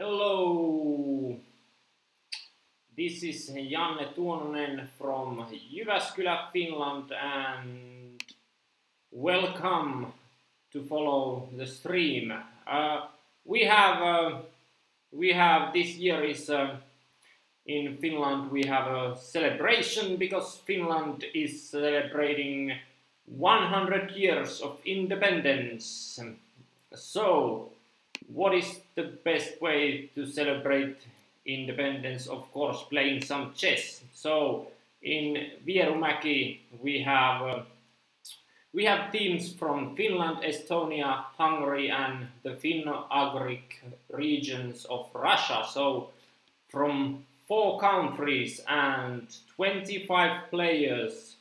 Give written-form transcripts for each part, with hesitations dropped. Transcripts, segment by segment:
Hello, this is Janne Tuononen from Jyväskylä, Finland, and welcome to follow the stream. We have this year is in Finland we have a celebration because Finland is celebrating 100 years of independence. So, what is the best way to celebrate independence? Of course, playing some chess. So in Vierumäki we have teams from Finland, Estonia, Hungary, and the Finno-Ugric regions of Russia. So from 4 countries and 25 players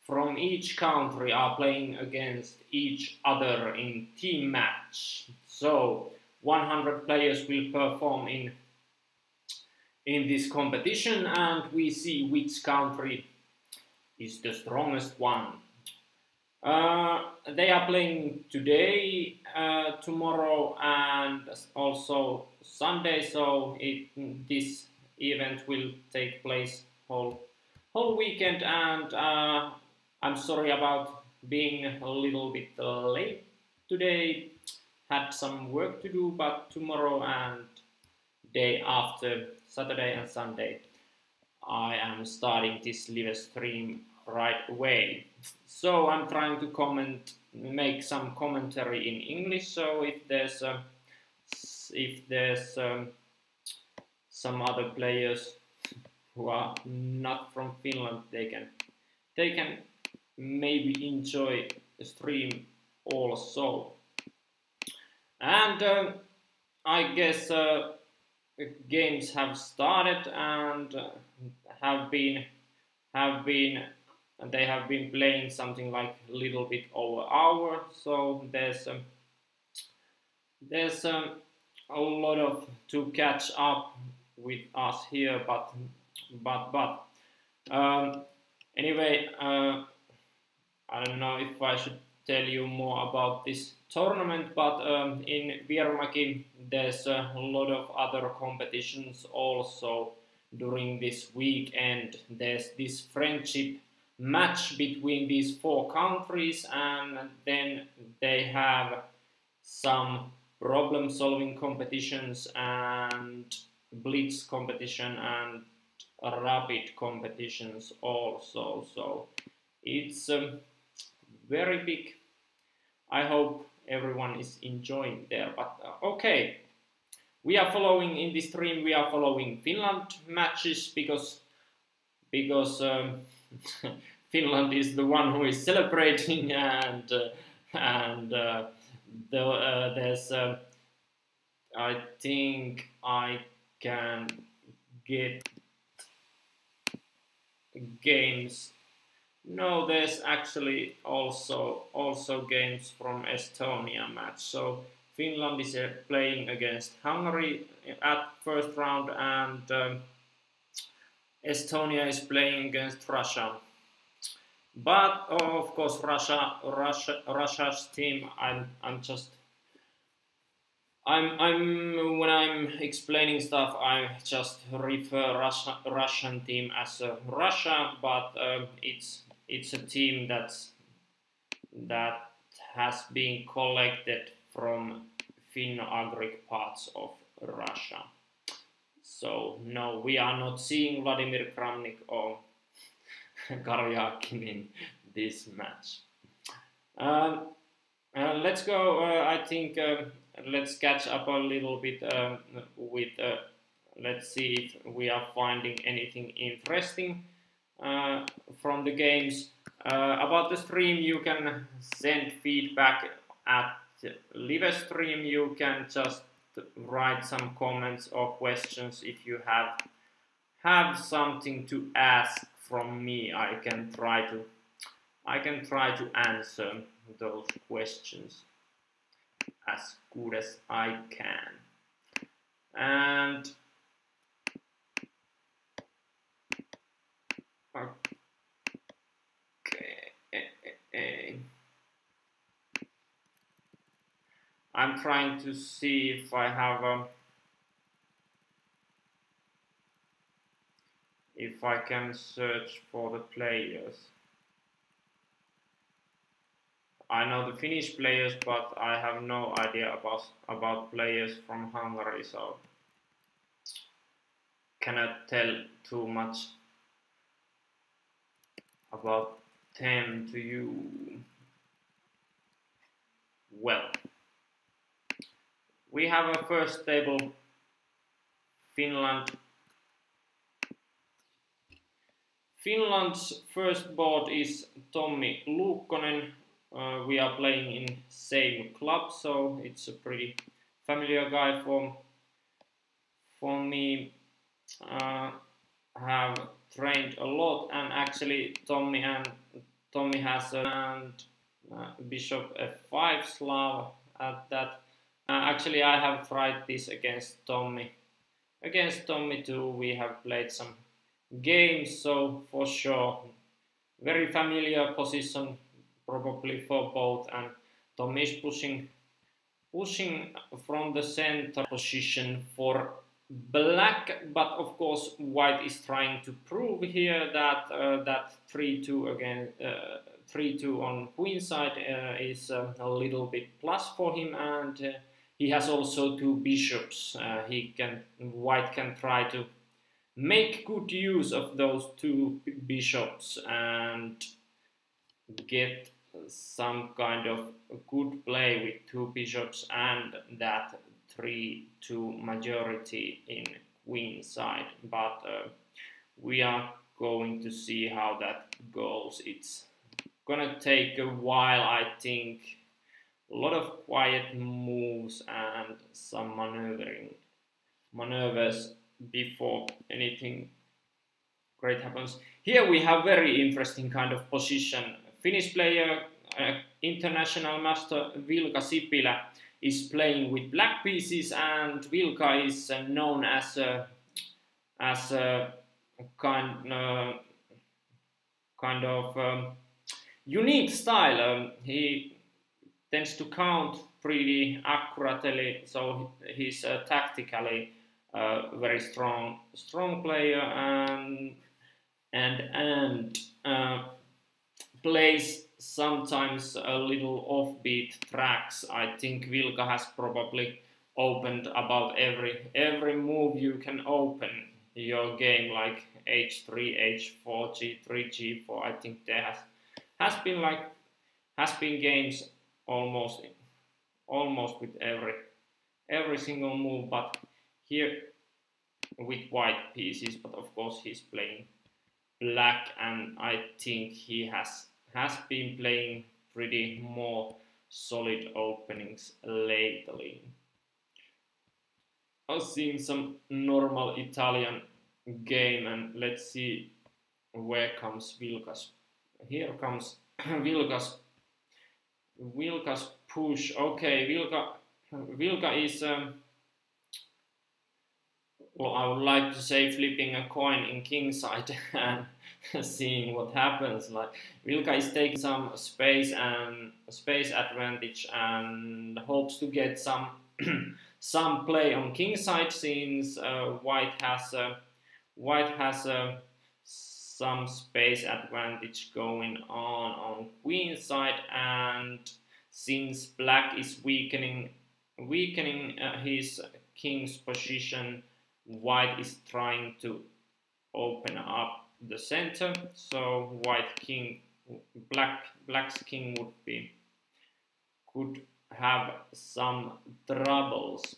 from each country are playing against each other in team match. So 100 players will perform in this competition, and we see which country is the strongest one. They are playing today, tomorrow, and also Sunday. So this event will take place whole weekend, and I'm sorry about being a little bit late today. Had some work to do, but tomorrow and day after, Saturday and Sunday, I am starting this live stream right away. So I'm trying to make some commentary in English. So if there's some other players who are not from Finland, they can maybe enjoy the stream also. And I guess games have started and they have been playing something like a little bit over an hour. So there's a lot of to catch up with us here, but anyway, I don't know if I should tell you more about this tournament, but in Vierumäki there's a lot of other competitions also during this weekend. There's this friendship match between these 4 countries, and then they have some problem-solving competitions and blitz competition and rapid competitions also. So it's very big. I hope everyone is enjoying there. But okay, we are following in this stream. We are following Finland matches because Finland is the one who is celebrating, and there's I think I can get games. No, there's actually also games from Estonia match. So Finland is playing against Hungary at first round, and Estonia is playing against Russia. But of course, Russia's team. When I'm explaining stuff, I just refer Russian team as Russia, but it's a team that has been collected from Finno-Ugric parts of Russia. So no, we are not seeing Vladimir Kramnik or Karjakin in this match. Let's go. I think let's catch up a little bit with. Let's see if we are finding anything interesting from the games. About the stream, you can send feedback at live stream. You can just write some comments or questions if you have something to ask from me. I can try to answer those questions as good as I can. And okay, I'm trying to see if I have if I can search for the players. I know the Finnish players, but I have no idea about players from Hungary, so cannot tell too much about them to you. Well, we have a first table. Finland's first board is Tommi Luukkonen. We are playing in same club, so it's a pretty familiar guy for me. Have trained a lot, and actually Tommi has a bishop f5 Slav at that. Actually, I have tried this against Tommi. Against Tommi too, we have played some games, so for sure, very familiar position probably for both. And Tommi is pushing from the center position for black, but of course white is trying to prove here that that 3-2 again, 3-2 on queen side is a little bit plus for him, and he has also two bishops. White can try to make good use of those two bishops and get some kind of good play with two bishops and that 3-2 majority in queen side, but we are going to see how that goes. It's gonna take a while, I think. A lot of quiet moves and some maneuvers before anything great happens. Here we have very interesting kind of position. Finnish player, international master Vilka Sipilä is playing with black pieces, and Vilka is known as a kind of unique style. He tends to count pretty accurately, so he's tactically very strong player, and plays sometimes a little offbeat tracks. I think Vilka has probably opened about every move you can open your game, like h3, h4, g3, g4. I think there has been games almost with every single move, but here with white pieces. But of course he's playing black, and I think he has been playing pretty more solid openings lately. I've seen some normal Italian game, and let's see where comes Vilkas. Here comes Vilkas push. Okay, Vilka is well, I would like to say flipping a coin in king side and seeing what happens. Like Vilka is taking some space advantage and hopes to get some some play on king side, since white has some space advantage going on queen side, and since black is weakening his king's position, white is trying to open up the center. So black's king could have some troubles,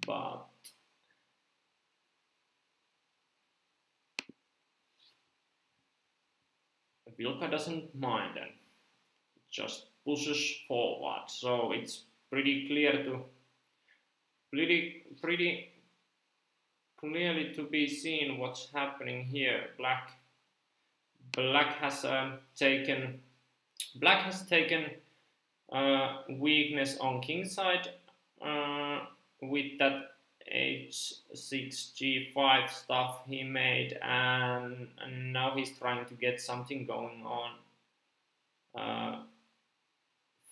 but Vilka doesn't mind and just pushes forward. So it's pretty clearly to be seen what's happening here. Black has taken weakness on king side with that h6 g5 stuff he made, and now he's trying to get something going on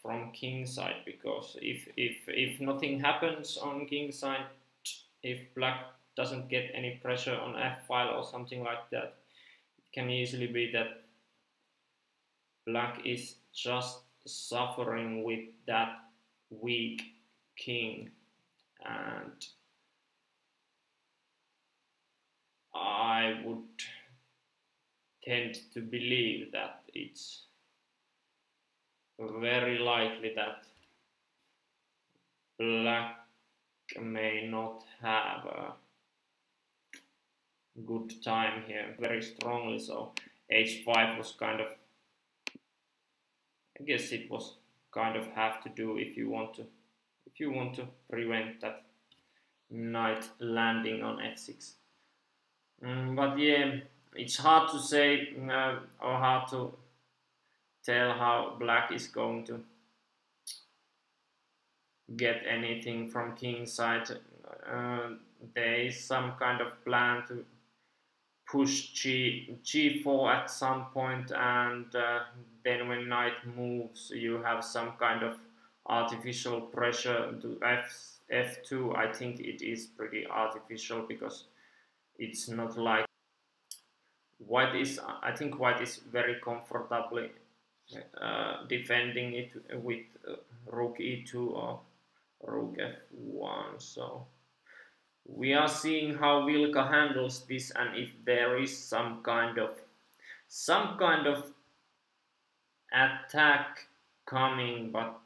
from king side, because if nothing happens on king side, if black doesn't get any pressure on f file or something like that, can easily be that black is just suffering with that weak king, and I would tend to believe that it's very likely that black may not have a good time here very strongly, so h5 was kind of, I guess it was kind of have to do if you want to prevent that knight landing on f6. But yeah, it's hard to say or hard to tell how black is going to get anything from king side. There is some kind of plan to push g4 at some point, and then when knight moves you have some kind of artificial pressure to f2. I think it is pretty artificial because it's not like white is, I think white is very comfortably defending it with rook e2 or rook f1. So we are seeing how Vilka handles this, and if there is some kind of attack coming, but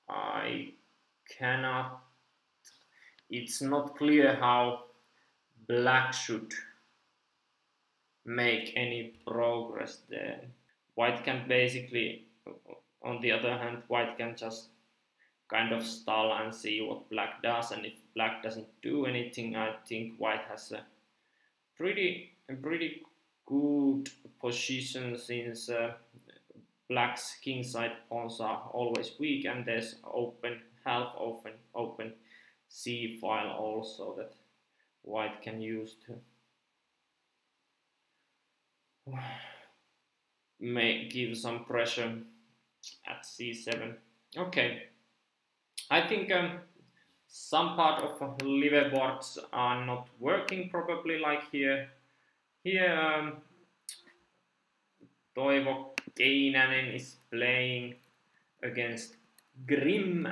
I cannot, it's not clear how black should make any progress there. White can basically, on the other hand, white can just kind of stall and see what black does, and if black doesn't do anything, I think white has a pretty good position, since black's kingside pawns are always weak, and there's half open c file also that white can use to give some pressure at c7. Okay, I think some part of liveaboards are not working, probably like here. Here Toivo Keinänen is playing against Grim,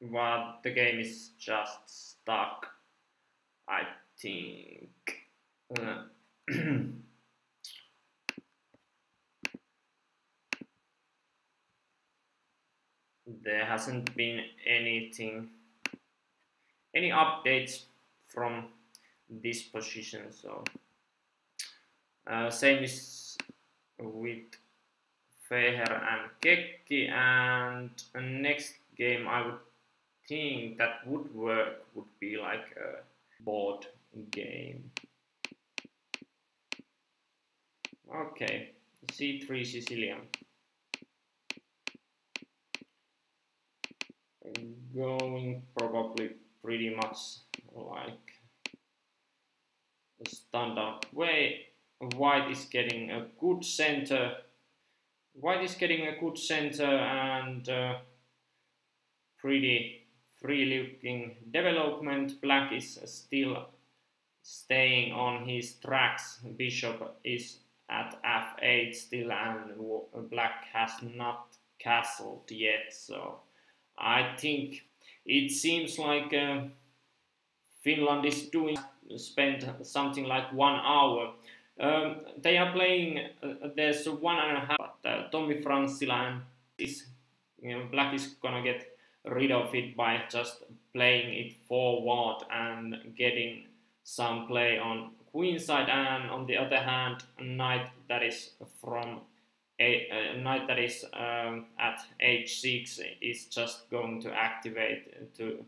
but the game is just stuck, I think. There hasn't been any updates from this position, so same is with Feher and Kekki, and next game I would think that would work would be like a board game. Okay, c3 Sicilian. Going probably pretty much like the standard way. White is getting a good center. White is getting a good center and pretty free-looking development. Black is still staying on his tracks. Bishop is at f8 still, and black has not castled yet. So I think it seems like Finland is spent something like 1 hour. They are playing, there's 1.5, but Tommi Franssila is, black is gonna get rid of it by just playing it forward and getting some play on queen side, and on the other hand, knight that is from knight that is at h6 is just going to activate to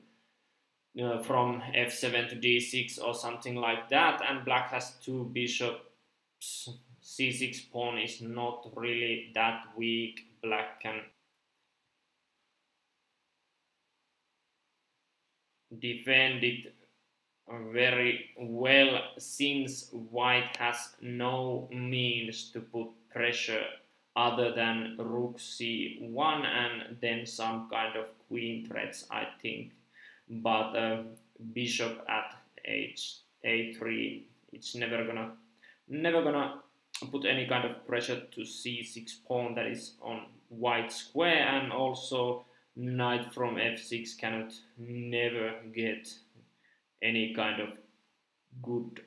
from f7 to d6 or something like that, and black has 2 bishops. c6 pawn is not really that weak. Black can defend it very well, since white has no means to put pressure other than rook c1 and then some kind of queen threats, I think. But bishop at a3, it's never gonna never gonna put any kind of pressure to c6 pawn that is on white square, and also knight from f6 cannot never get any kind of good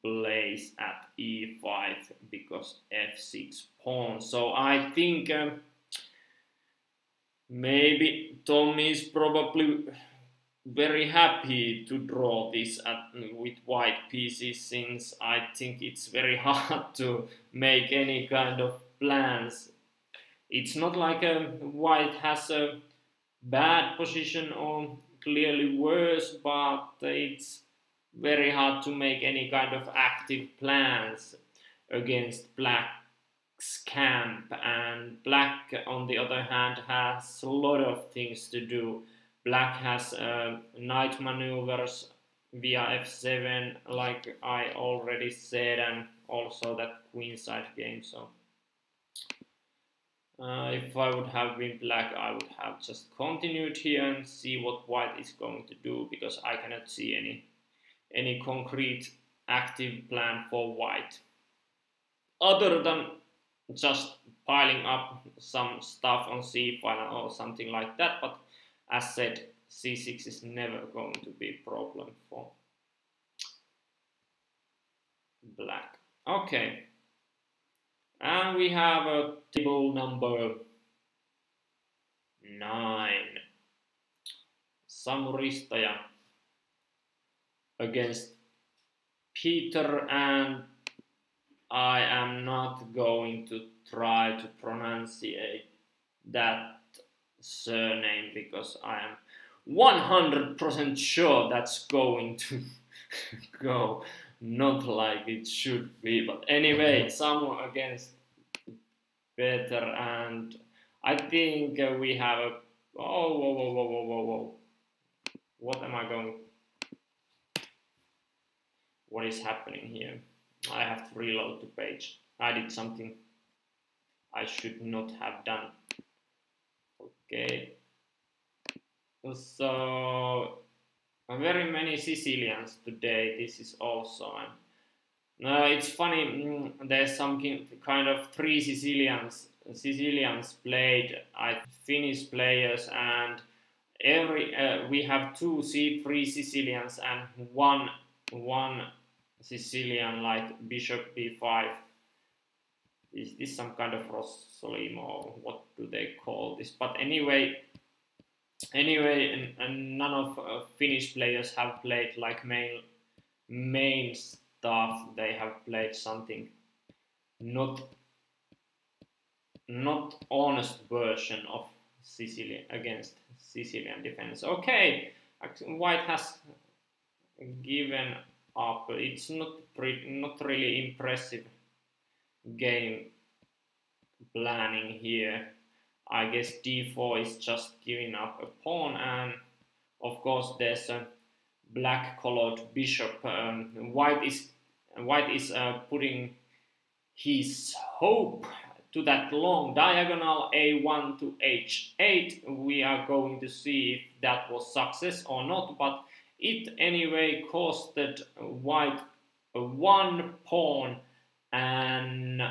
place at e5 because f6 pawn. So I think maybe Tom is probably very happy to draw this with white pieces, since I think it's very hard to make any kind of plans. It's not like white has a bad position or clearly worse, but it's very hard to make any kind of active plans against black's camp, and black on the other hand has a lot of things to do. Black has knight maneuvers via f7, like I already said, and also that queenside game. So if I would have been black, I would have just continued here and see what white is going to do, because I cannot see any concrete active plan for white other than just piling up some stuff on c5 or something like that. But as said, c6 is never going to be a problem for black. Okay, and we have a table number 9, Samuristaja against Peter, and I am not going to try to pronunciate that surname because I am 100% sure that's going to go not like it should be. But anyway, Samu against Peter, and I think we have a whoa. What am I going? What is happening here? I have to reload the page. I did something I should not have done. Okay. So very many Sicilians today. This is also, it's funny. There's some kind of 3 Sicilians played. Finnish players, and we have 2 3 Sicilians and one Sicilian, like bishop b5. Is this some kind of Rossolimo, or what do they call this? But anyway, and none of Finnish players have played like main stuff. They have played something not honest version of Sicilian against Sicilian defense. Okay, white has given up. It's not really impressive game planning here. I guess d4 is just giving up a pawn, and of course there's a black colored bishop. White is putting his hope to that long diagonal a1 to h8. We are going to see if that was success or not, but it anyway costed white 1 pawn, and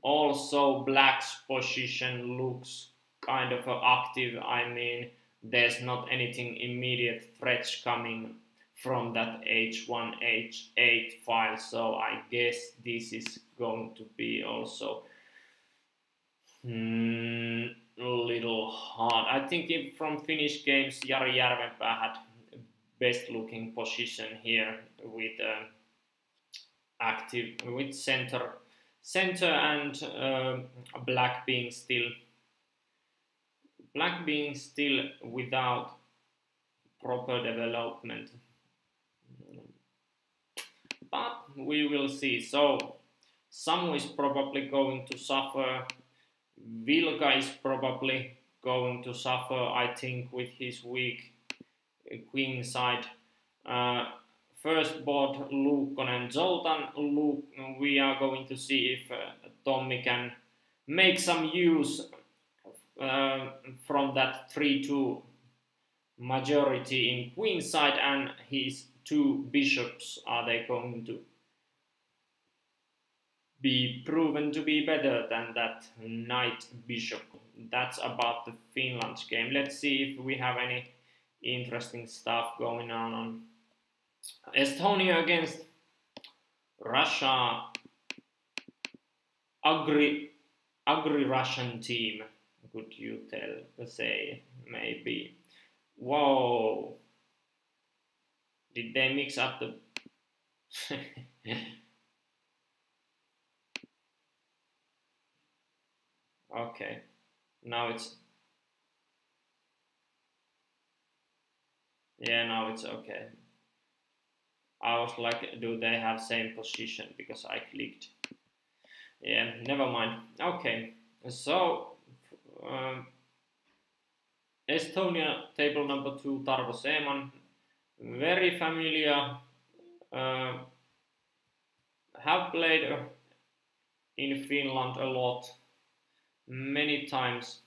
also black's position looks kind of active. I mean, there's not anything immediate threats coming from that h1 h8 file, so I guess this is going to be also a little hard. I think from Finnish games, Jari Järvenpää had best looking position here with active with center and black being still without proper development. But we will see. So Samu is probably going to suffer. Vilka is probably going to suffer, I think, with his weak queen side. First board, Luukkonen, Zoltan. We are going to see if Tommi can make some use from that 3-2 majority in queen side, and his 2 bishops, are they going to be proven to be better than that knight bishop. That's about the Finland game. Let's see if we have any interesting stuff going on. Estonia against Russia. Ugric Russian team, could you say, maybe. Whoa. Did they mix up the... Okay, now it's... Yeah, now it's okay. I was like, do they have same position, because I clicked. Yeah, never mind. Okay, so Estonia, table number 2, Tarvo Seeman, very familiar, have played in Finland a lot, many times,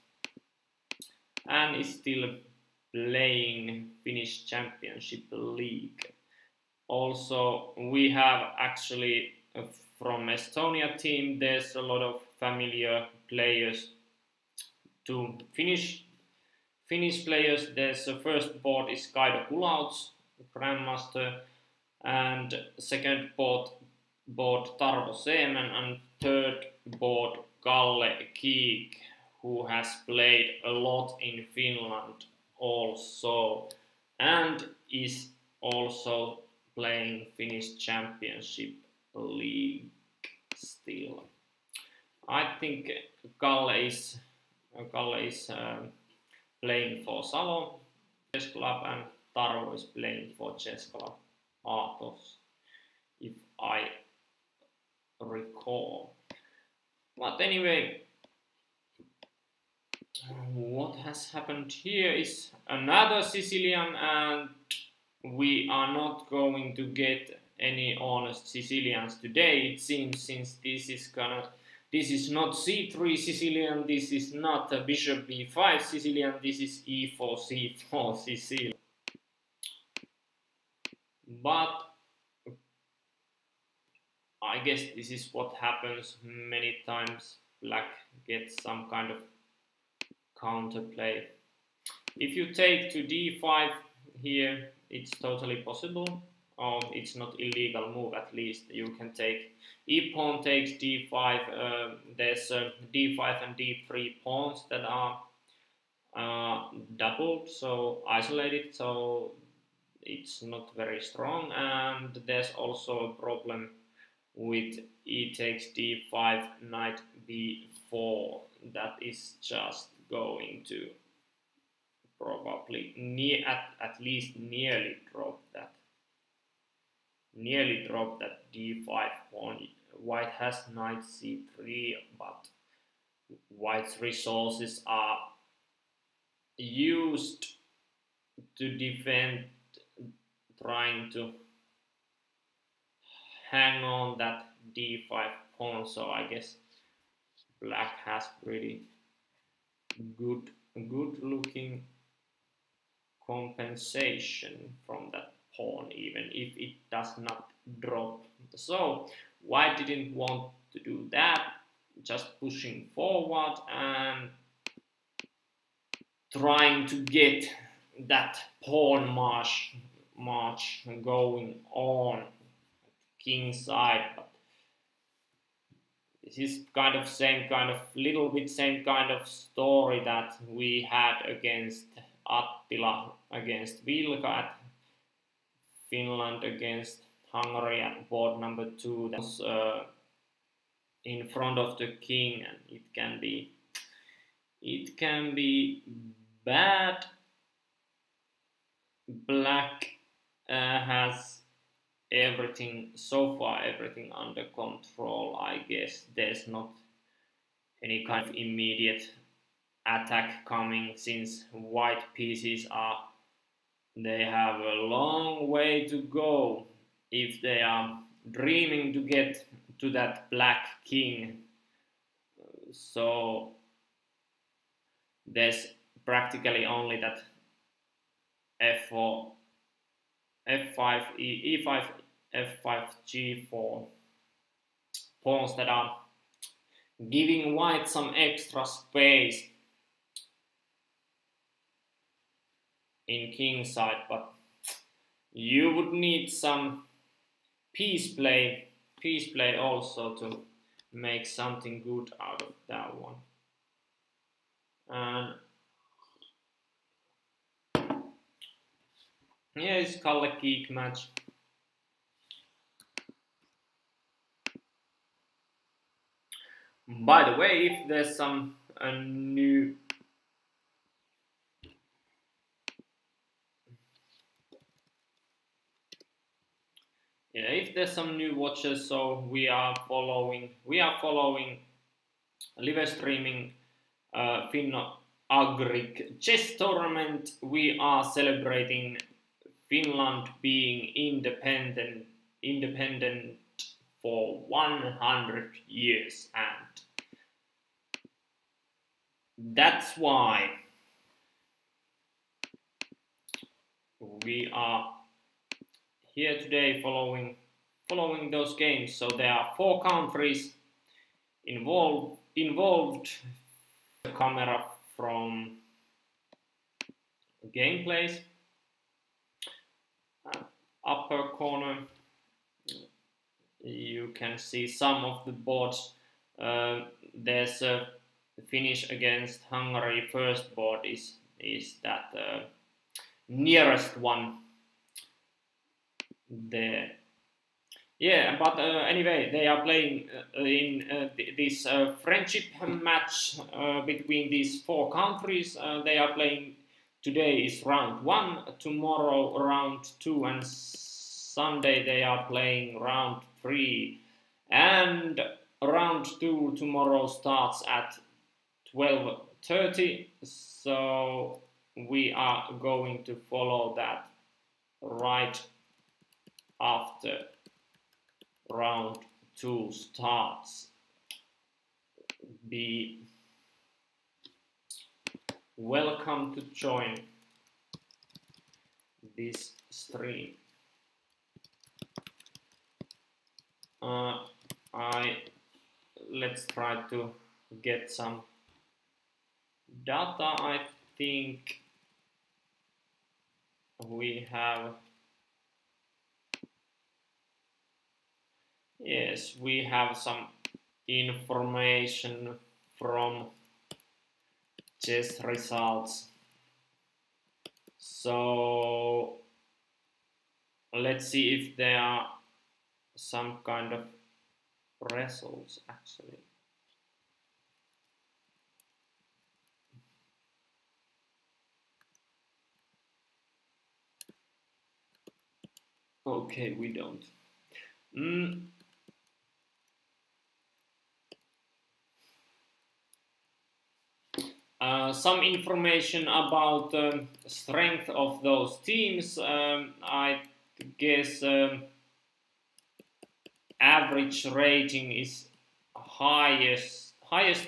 and is still playing Finnish Championship League. Also, we have actually from Estonia team, there's a lot of familiar players to Finnish players. There's the first board is Kaido Kulauts, Grandmaster, and second board Tarvo Seeman, and third board Kalle Kiik, who has played a lot in Finland also, and is also playing Finnish Championship League still. I think Kalle is playing for Salo Chess Club, and Tarvo is playing for Chess Club Aatos, if I recall. But anyway, what has happened here is another Sicilian, and we are not going to get any honest Sicilians today, it seems, since this is not c3 Sicilian, this is not a bishop b5 Sicilian, this is e4 c4 Sicilian. But I guess this is what happens many times. Black gets some kind of counterplay. If you take to d5 here, it's totally possible. Or it's not illegal move, at least. You can take e-pawn takes d5. There's d5 and d3 pawns that are doubled, so isolated, so it's not very strong. And there's also a problem with e takes d5, knight b4. That is just going to probably at least nearly drop that. D5 pawn. White has knight c3, but white's resources are used to defend, trying to hang on that d5 pawn. So I guess black has pretty good looking compensation from that pawn, even if it does not drop. So white didn't want to do that, just pushing forward and trying to get that pawn march going on king side. But this is little bit same kind of story that we had against Attila against Vilka at Finland against Hungary at board number 2. That was in front of the king, and it can be bad. Black has everything under control. I guess there's not any kind of immediate attack coming, since white pieces they have a long way to go if they are dreaming to get to that black king. So there's practically only that f4, f5, e5, f5, g4 pawns that are giving white some extra space in king side, but you would need some piece play also to make something good out of that one. And yeah, it's Kalle Geek match. By the way, if there's some new if there's some new watchers, so we are following live streaming Finno-Ugric chess tournament. We are celebrating Finland being independent for 100 years, and that's why we are here today following those games. So there are 4 countries involved. The camera from gameplays. Upper corner, you can see some of the boards. There's a Finnish against Hungary. First board is that nearest one there. Yeah, but anyway, they are playing in this friendship match between these 4 countries. They are playing. Today is round 1, tomorrow round 2, and Sunday they are playing round 3. And round 2 tomorrow starts at 12:30. So we are going to follow that right after round 2 starts. Be welcome to join this stream. Let's try to get some data. I think we have. Yes, we have some information from chess results. So let's see if there are some kind of results actually. Okay, we don't. Some information about the strength of those teams. I guess average rating is highest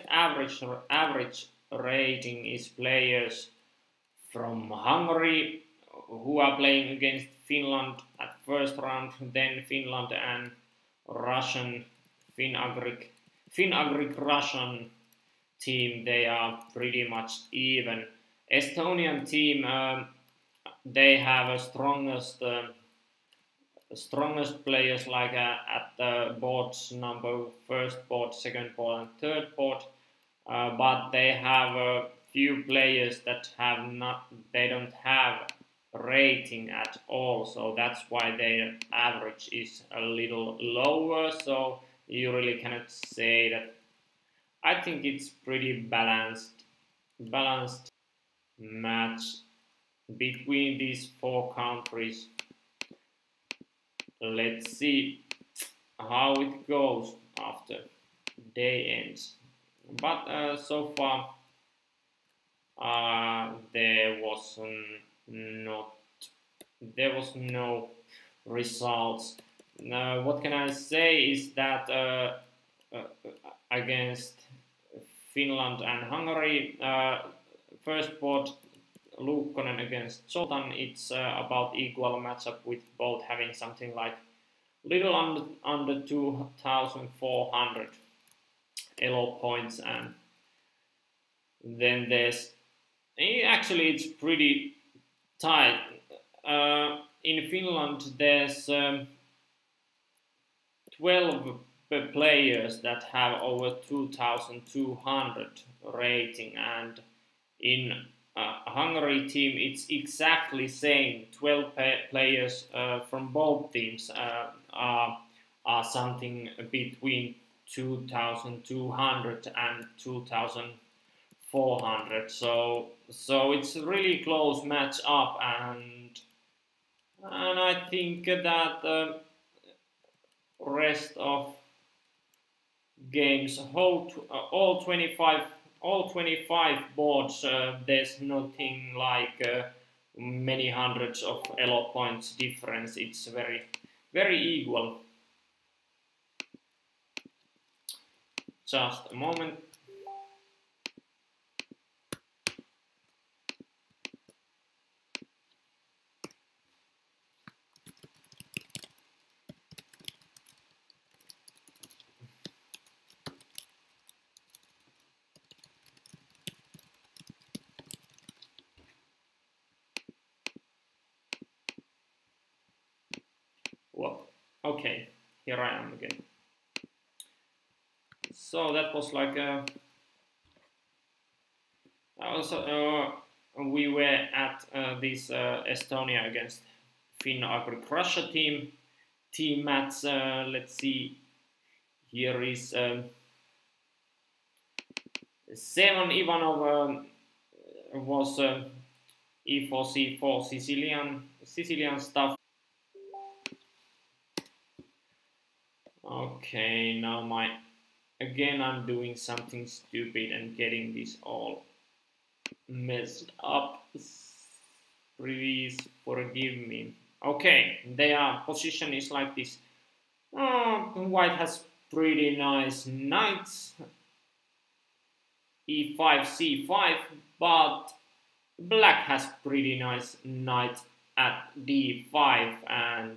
average rating is players from Hungary who are playing against Finland at first round, then Finland and Russian Finno-Ugric Russian team, they are pretty much even. Estonian team, they have a strongest players like at the boards number first board, second board, and third board, but they have a few players that they don't have rating at all, so that's why their average is a little lower. So you really cannot say that. I think it's pretty balanced match between these 4 countries. Let's see how it goes after day ends. But so far there was no results. What can I say is that against Finland and Hungary, first board Luukkonen against Zoltan, it's about equal matchup with both having something like little under 2,400 elo points, and then there's actually it's pretty tight. In Finland there's 12 players that have over 2,200 rating, and in Hungary team it's exactly same. 12 players from both teams are something between 2,200 and 2,400. So it's a really close match up, and I think that rest of games, all 25 boards, there's nothing like many hundreds of elo points difference. It's very equal. Just a moment. Well, okay, here I am again. So that was like also we were at this Estonia against Finno-Ugric Russia team match. Let's see. Here is Sevan Ivanov was E4 C4 Sicilian stuff. Okay, now again I'm doing something stupid and getting this all messed up. Please forgive me. Okay, their position is like this. White has pretty nice knights, E5 C5, but black has pretty nice knight at D5, and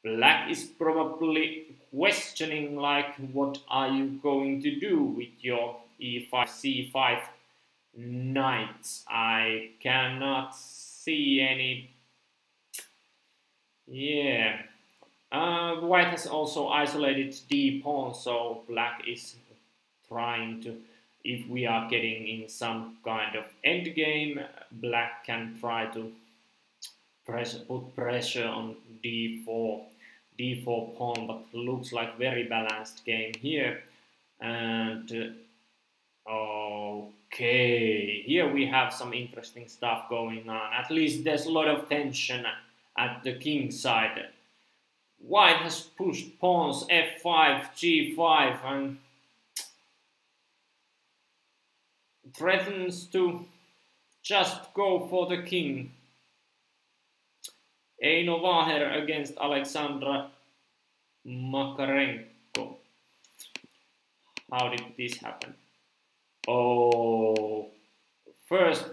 black is probably questioning like, what are you going to do with your E5 C5 knights? I cannot see any. Yeah. White has also isolated D pawn, so black is trying to, if we are getting in some kind of endgame, black can try to put pressure on D4 pawn, but looks like very balanced game here. And okay, here we have some interesting stuff going on. At least there's a lot of tension at the king side. White has pushed pawns F5, G5, and threatens to just go for the king. Eino Vaher against Alexandra Makarenko. How did this happen? Oh, first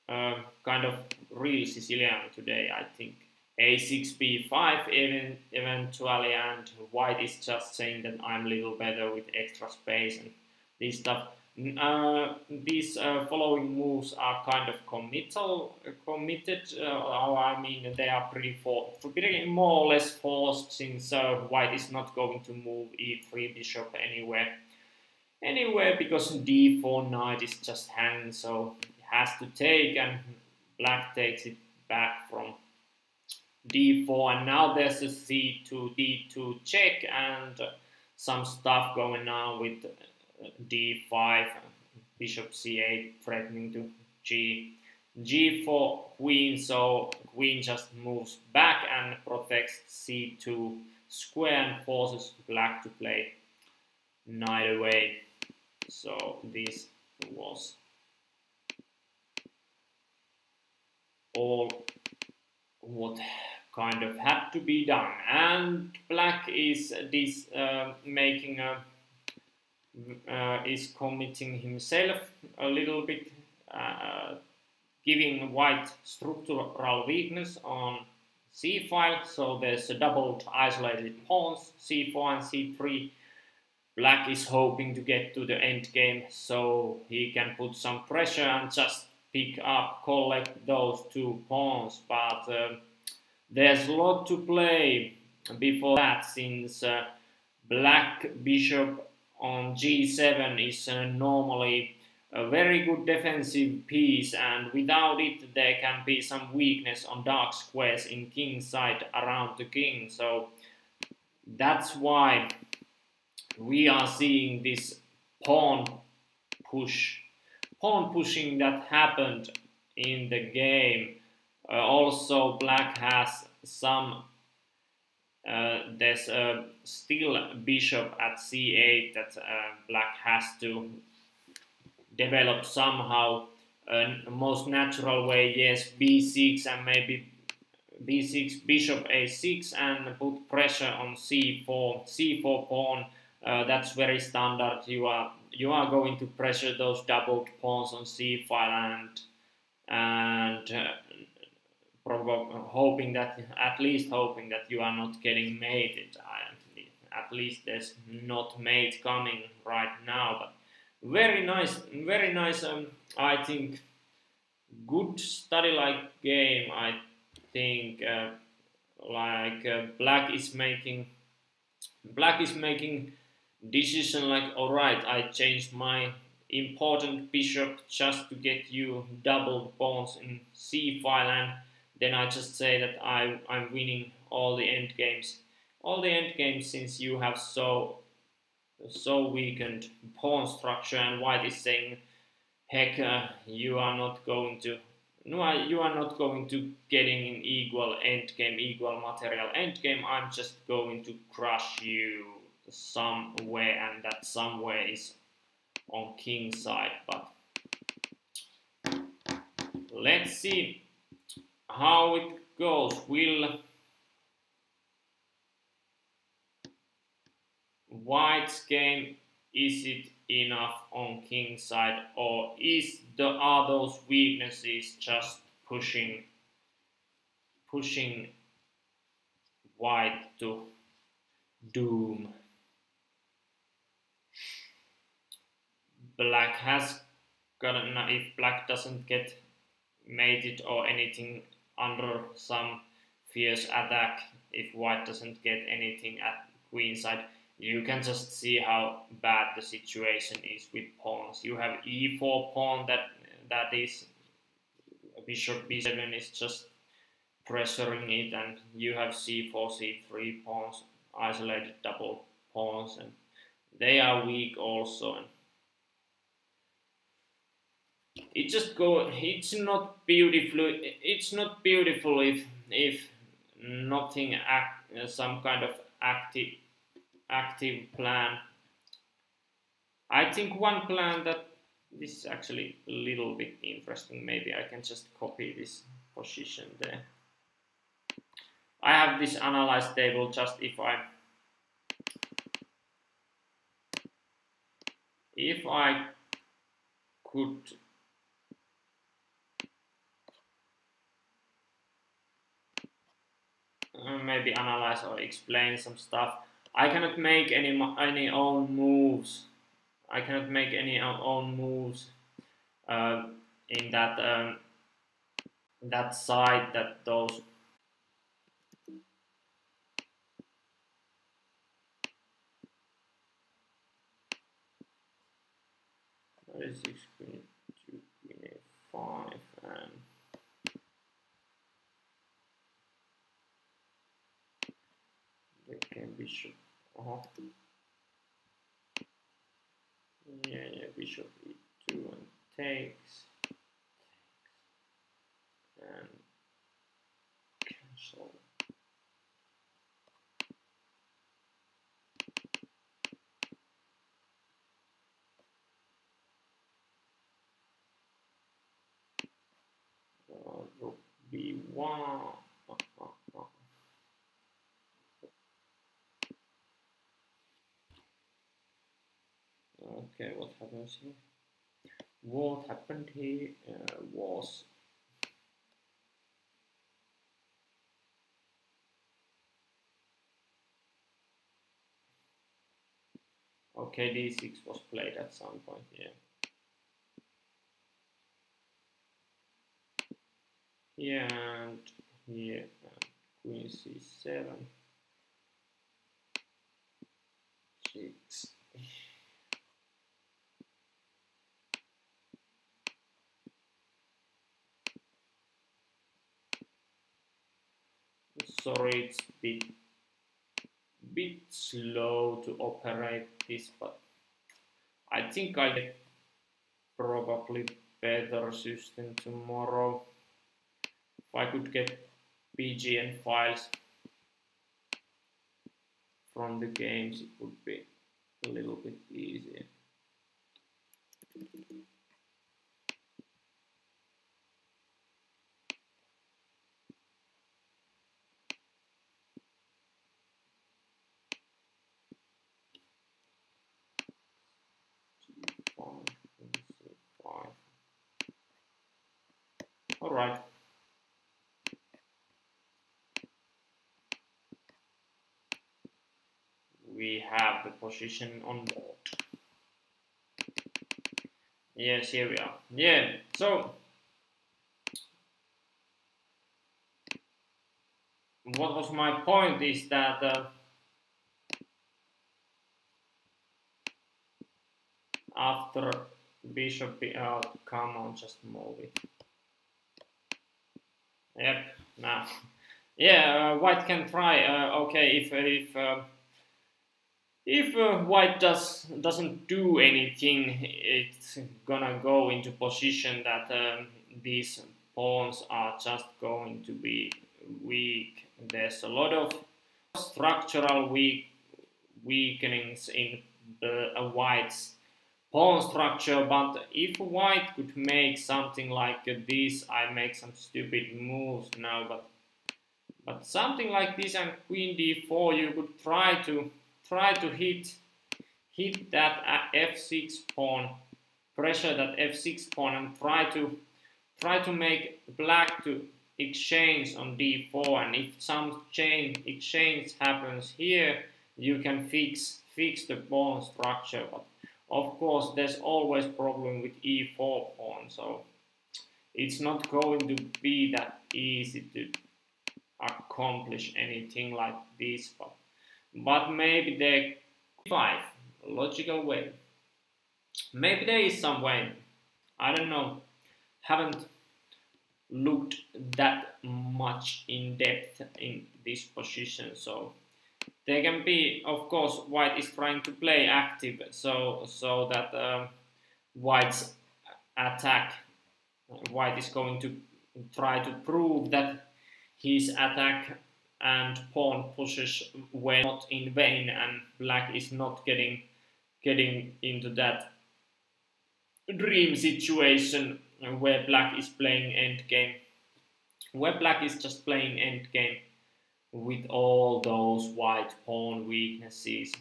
kind of real Sicilian today, I think. A6, B5 eventually, and white is just saying that I'm a little better with extra space and this stuff. These following moves are kind of committed. I mean, they are pretty more or less forced, since white is not going to move E3 bishop anywhere because D4 knight is just hanging, so it has to take, and black takes it back from D4, and now there's a C2 D2 check and some stuff going on with D5, bishop C8 threatening to G4 queen, so queen just moves back and protects C2 square and forces black to play knight away. So this was all what kind of had to be done, and black is making a is committing himself a little bit, giving white structural weakness on c file, so there's a doubled isolated pawns, c4 and c3. Black is hoping to get to the end game, so he can put some pressure and just pick up, collect those 2 pawns, but there's a lot to play before that, since black bishop on g7 is normally a very good defensive piece, and without it there can be some weakness on dark squares in king side around the king. So that's why we are seeing this pawn pushing that happened in the game. Also black has some there's still bishop at c8 that black has to develop somehow. Most natural way, yes, b6 and maybe b6, bishop a6, and put pressure on c4 pawn. That's very standard. You are going to pressure those doubled pawns on c file and hoping that you are not getting mated. At least there's not mate coming right now, but very nice. I think good study-like game. I think black is making decision like, all right, I changed my important bishop just to get you doubled pawns in c file, and then I just say that I'm winning all the end games. Since you have so weakened pawn structure, and white is saying, heck, you are not going to getting an equal endgame, equal material endgame. I'm just going to crush you somewhere, and that somewhere is on king side. But let's see how it goes. Will white's game, is it enough on king side, or are those weaknesses just pushing white to doom? Black has gotten, if black doesn't get mated or anything under some fierce attack, if white doesn't get anything at queen side, you can just see how bad the situation is with pawns. You have e4 pawn that is bishop b7 is just pressuring it, and you have c4, c3 pawns, isolated double pawns, and they are weak also. And it's not beautiful if nothing some kind of active plan. I think one plan that this is actually a little bit interesting. Maybe I can just copy this position there. I have this analyze table. Just if I could maybe analyze or explain some stuff. I cannot make any own moves. I cannot make any own moves in that that side that those. Six, queen, 2, queen, a5, and the king bishop. Yeah, bishop e2 and takes, and cancel. Rook b1. Okay, what happens here? What happened here was Okay, d6 was played at some point, yeah. Here and here, and queen c7, 6. Sorry, it's bit slow to operate this, but I think I get probably better system tomorrow. If I could get BGN files from the games, it would be a little bit easier. All right. We have the position on board. Yes, here we are. Yeah, so what was my point is that after bishop out, come on, just move it. Yep, now. Yeah, white can try. Okay, if white doesn't do anything, it's gonna go into position that these pawns are just going to be weak. There's a lot of structural weakenings in white's pawn structure, but if white could make something like this, I make some stupid moves now, but something like this and queen d4, you could try to hit that f6 pawn, pressure that f6 pawn, and try to make black to exchange on d4, and if some exchange happens here, you can fix the pawn structure. But of course, there's always problem with e4 pawn, so it's not going to be that easy to accomplish anything like this. But maybe the 5 logical way. Maybe there is some way. I don't know. Haven't looked that much in depth in this position, so there can be, of course, white is trying to play active, so that white's attack, white is going to try to prove that his attack and pawn pushes were not in vain, and black is not getting into that dream situation where black is playing endgame, where black is just playing endgame with all those white pawn weaknesses.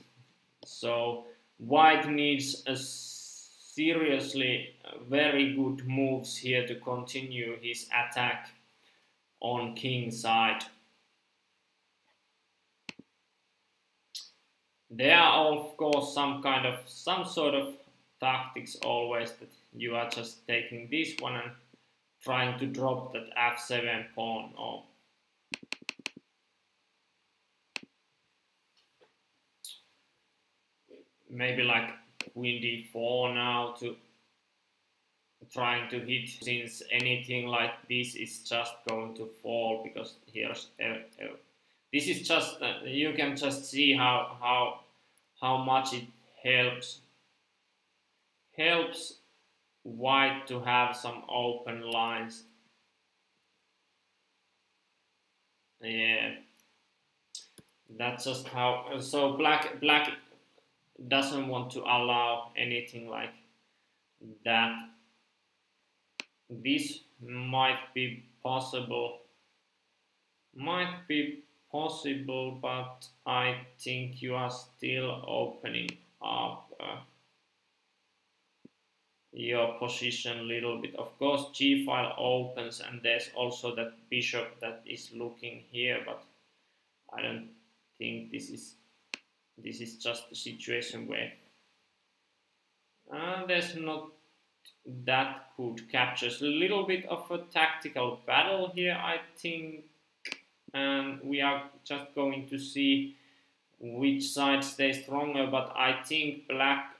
So white needs a seriously very good moves here to continue his attack on king side. There are of course some sort of tactics always, that you are just taking this one and trying to drop that f7 pawn, or maybe like queen d4 now to trying to hit, since anything like this is just going to fall, because here's this is just you can just see how much it helps white to have some open lines. Yeah, that's just how. So black doesn't want to allow anything like that. This might be possible, but I think you are still opening up your position a little bit. Of course, g file opens, and there's also that bishop that is looking here, but I don't think this is just a situation where There's not that good captures. A little bit of a tactical battle here, I think, and we are just going to see which side stays stronger, but I think black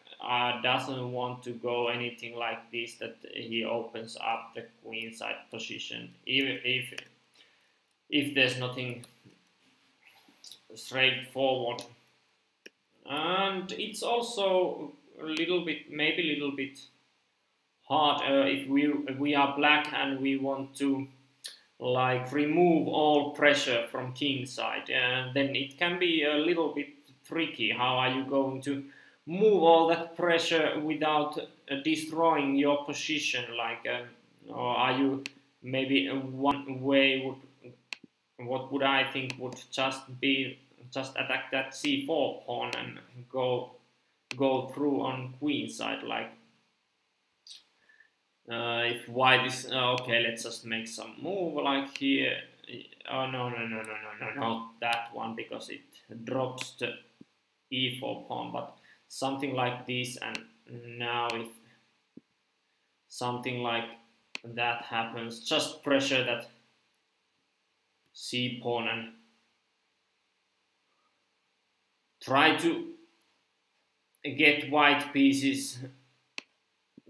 doesn't want to go anything like this, that he opens up the queen side position, even if there's nothing straightforward. And it's also a little bit, maybe a little bit hard if we are black and we want to like remove all pressure from king side, then it can be a little bit tricky. How are you going to move all that pressure without destroying your position? Like, or are you maybe one way would, what would I think would just be just attack that c4 pawn and go through on queen side, like if white is okay, let's just make some move like here. Oh no, not that one, because it drops the e4 pawn, but something like this. And now if something like that happens, just pressure that c pawn and try to get white pieces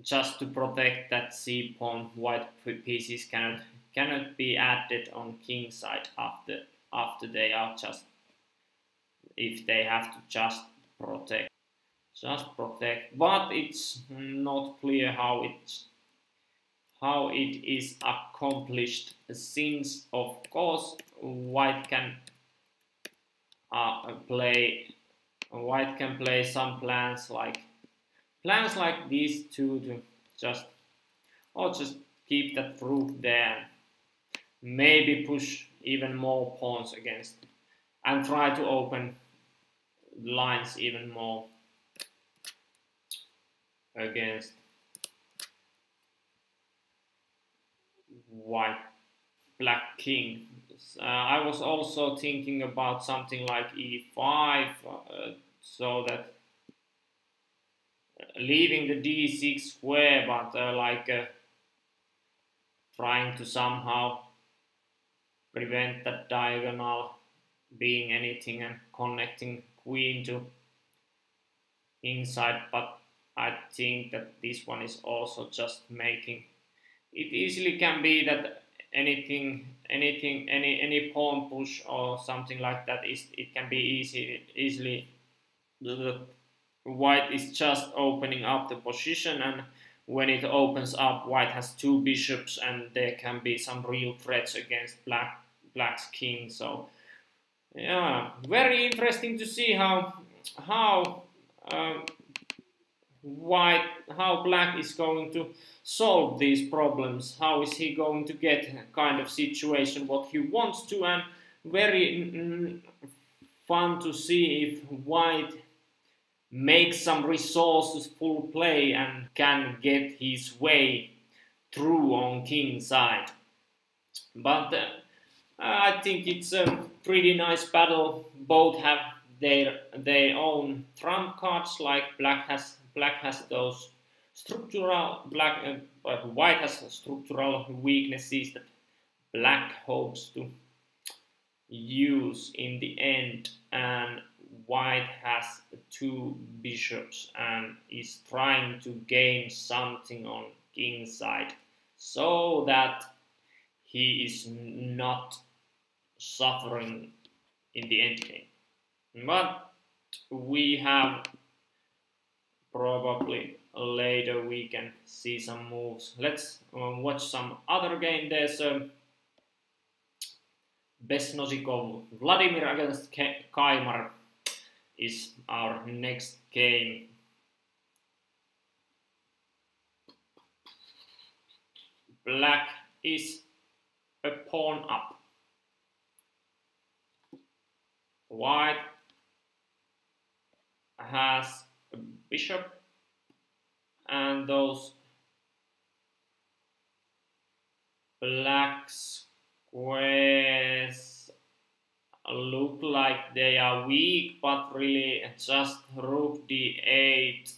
just to protect that c pawn. White pieces cannot be added on king side after they are just, if they have to just protect. But it's not clear how it is accomplished, since of course white can play some plans like these two to just keep that rook there, maybe push even more pawns against and try to open lines even more against white black king. I was also thinking about something like e5, so that leaving the d6 square, but trying to somehow prevent that diagonal being anything and connecting queen to inside. But I think that this one is also just making it easily can be that any pawn push or something like that it can be easily the white is just opening up the position, and when it opens up, white has two bishops and there can be some real threats against black's king. So yeah, very interesting to see how black is going to solve these problems. How is he going to get kind of situation what he wants to, and very fun to see if white makes some resources full play and can get his way through on king side. But I think it's a pretty nice battle. Both have their own trump cards. Like black has those structural white has structural weaknesses that black hopes to use in the end, and white has two bishops and is trying to gain something on king side so that he is not suffering in the endgame. But we have probably later we can see some moves. Let's watch some other game. There's Besnosikov Vladimir against Kaimar is our next game. Black is a pawn up. White has a bishop, and those black squares look like they are weak, but really just rook d8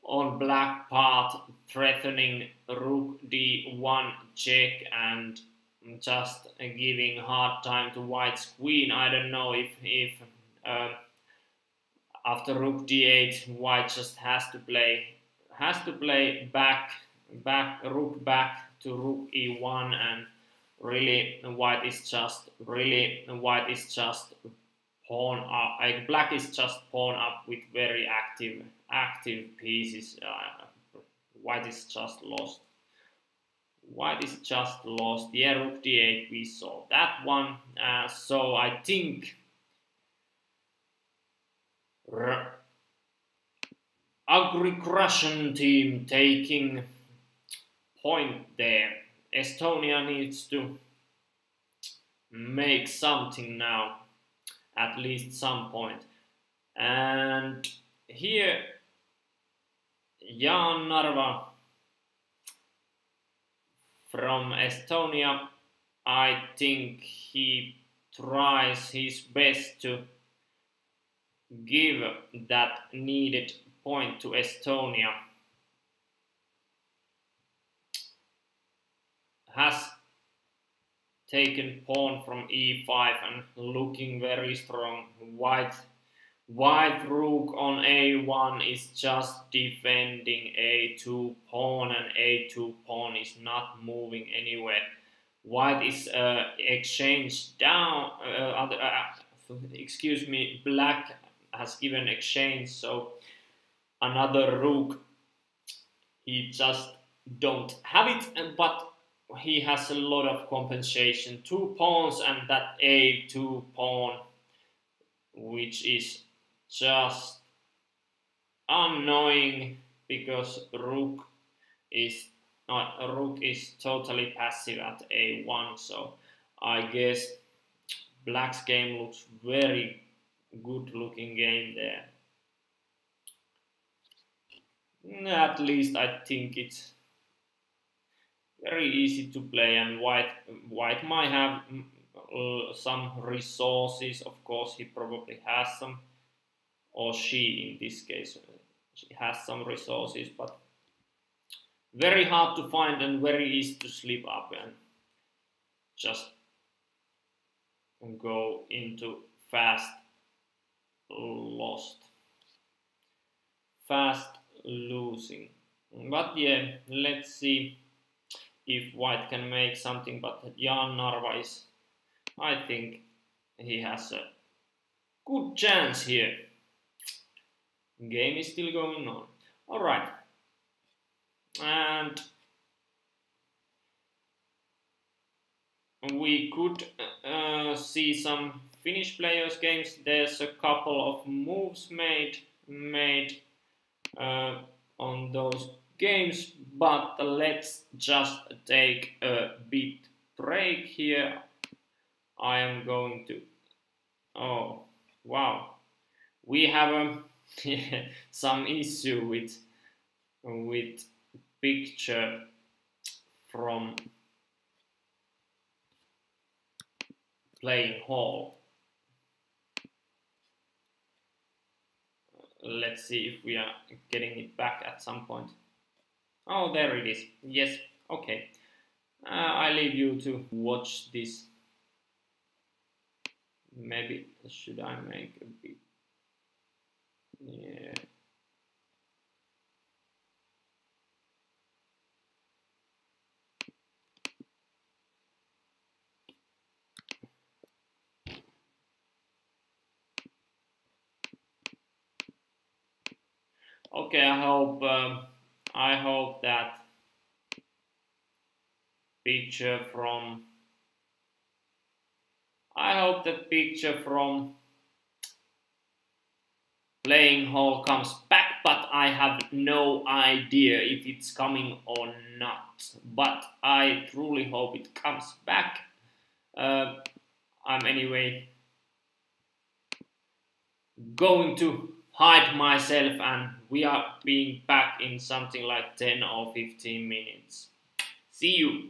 on black path, threatening rook d1 check and just giving hard time to white's queen. I don't know if after rook d8 white just has to play back rook back to rook e1, and really white is just pawn up. Black is just pawn up with very active pieces. White is just lost. Yeah, rook d8, we saw that one. So I think Ugric Russian team taking point there. Estonia needs to make something now, at least some point. And here Jan Narva from Estonia, I think he tries his best to give that needed point to Estonia. Has taken pawn from e5 and looking very strong. White rook on a1 is just defending a2 pawn, and a2 pawn is not moving anywhere. White is exchanged down. Excuse me. Black has given exchange, so another rook. He just don't have it, but he has a lot of compensation. 2 pawns and that a2 pawn, which is just annoying because rook is totally passive at a1. So I guess black's game looks very good looking game there. At least I think it's very easy to play, and white might have some resources. Of course, he probably has some, or she in this case, she has some resources, but very hard to find and very easy to slip up and just go into fast losing. But yeah, let's see if white can make something, but Jan Narva is, I think he has a good chance here. Game is still going on. Alright. And we could see some Finnish players' games. There's a couple of moves made on those games, but let's just take a bit break here. I am going to, oh wow, we have some issue with picture from playing hall. Let's see if we are getting it back at some point. Oh, there it is. Yes, okay. I leave you to watch this. Maybe should I make a bit? Yeah. Okay, I hope that picture from playing hall comes back, but I have no idea if it's coming or not. But I truly hope it comes back. I'm anyway going to hide myself, and we are being back in something like 10 or 15 minutes. See you.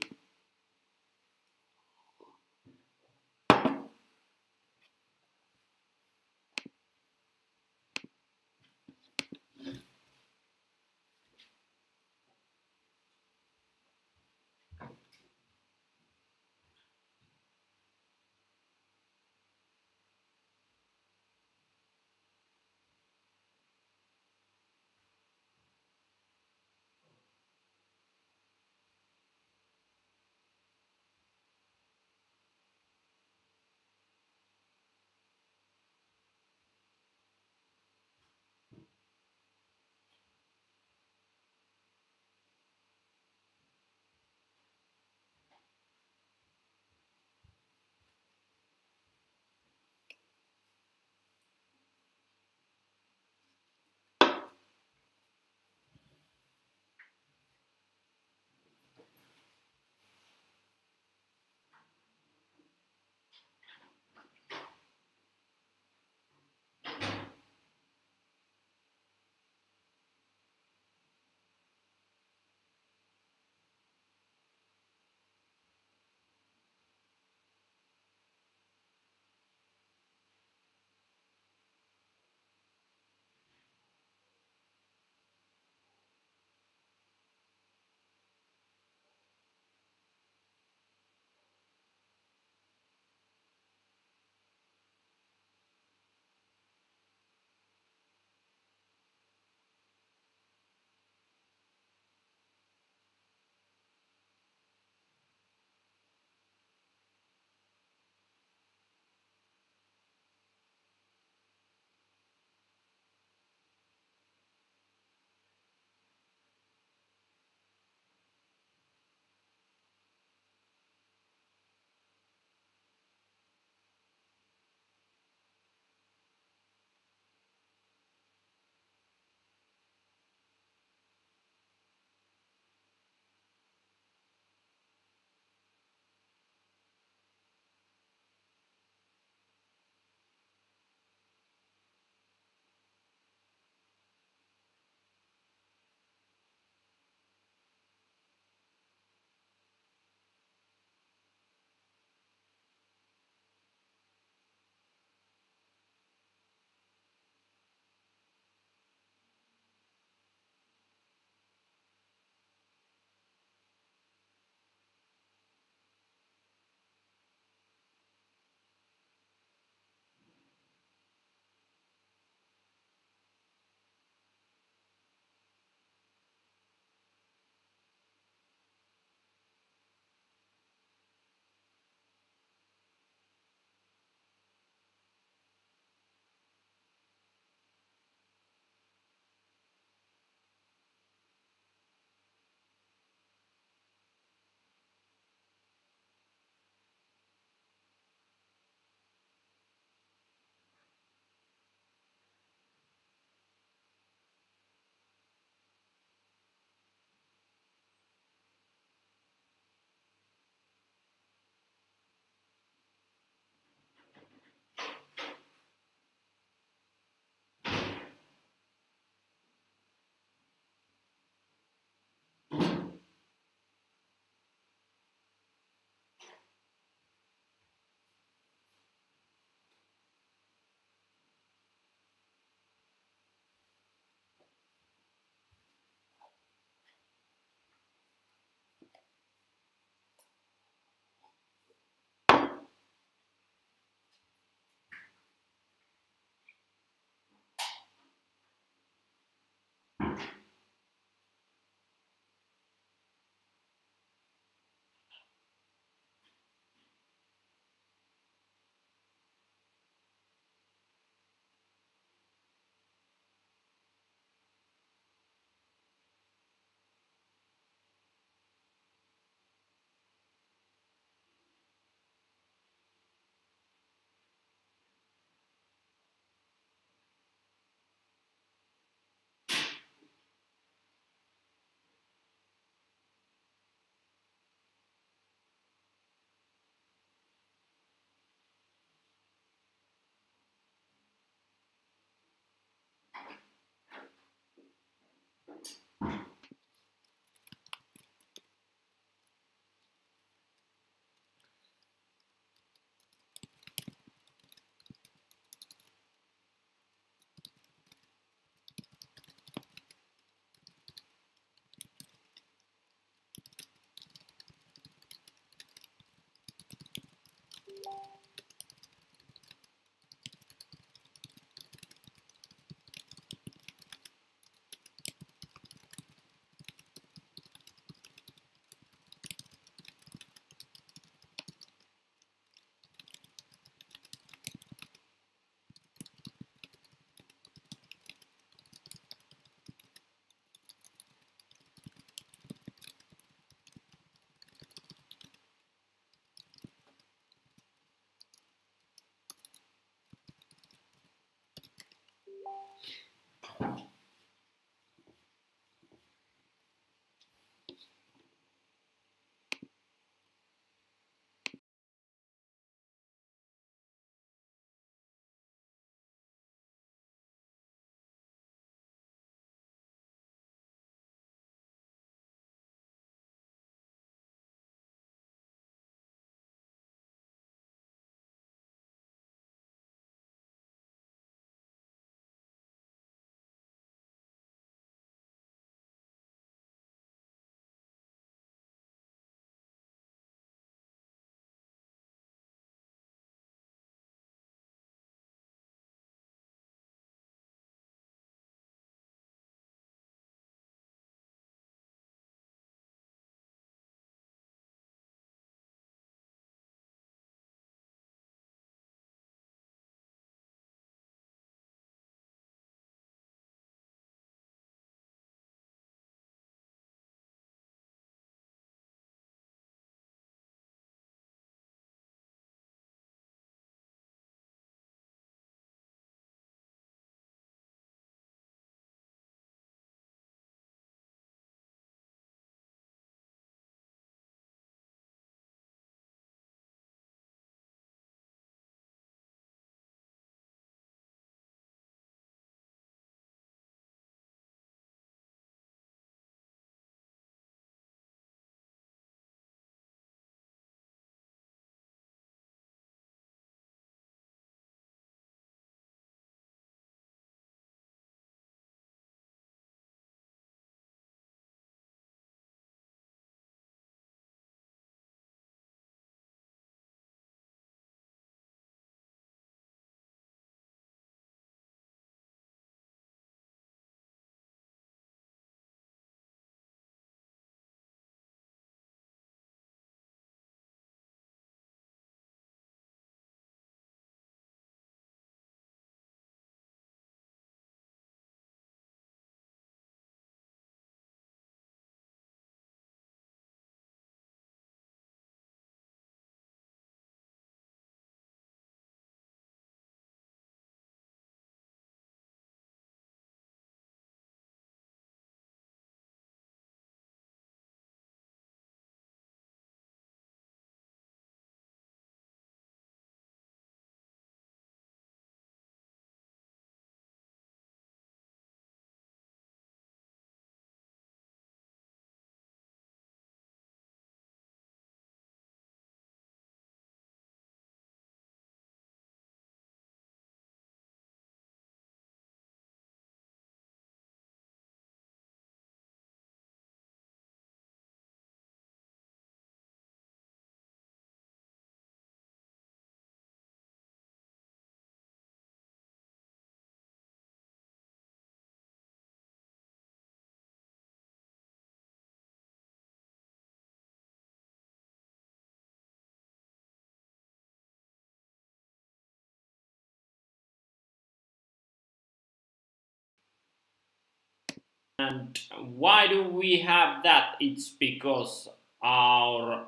And why do we have that? It's because our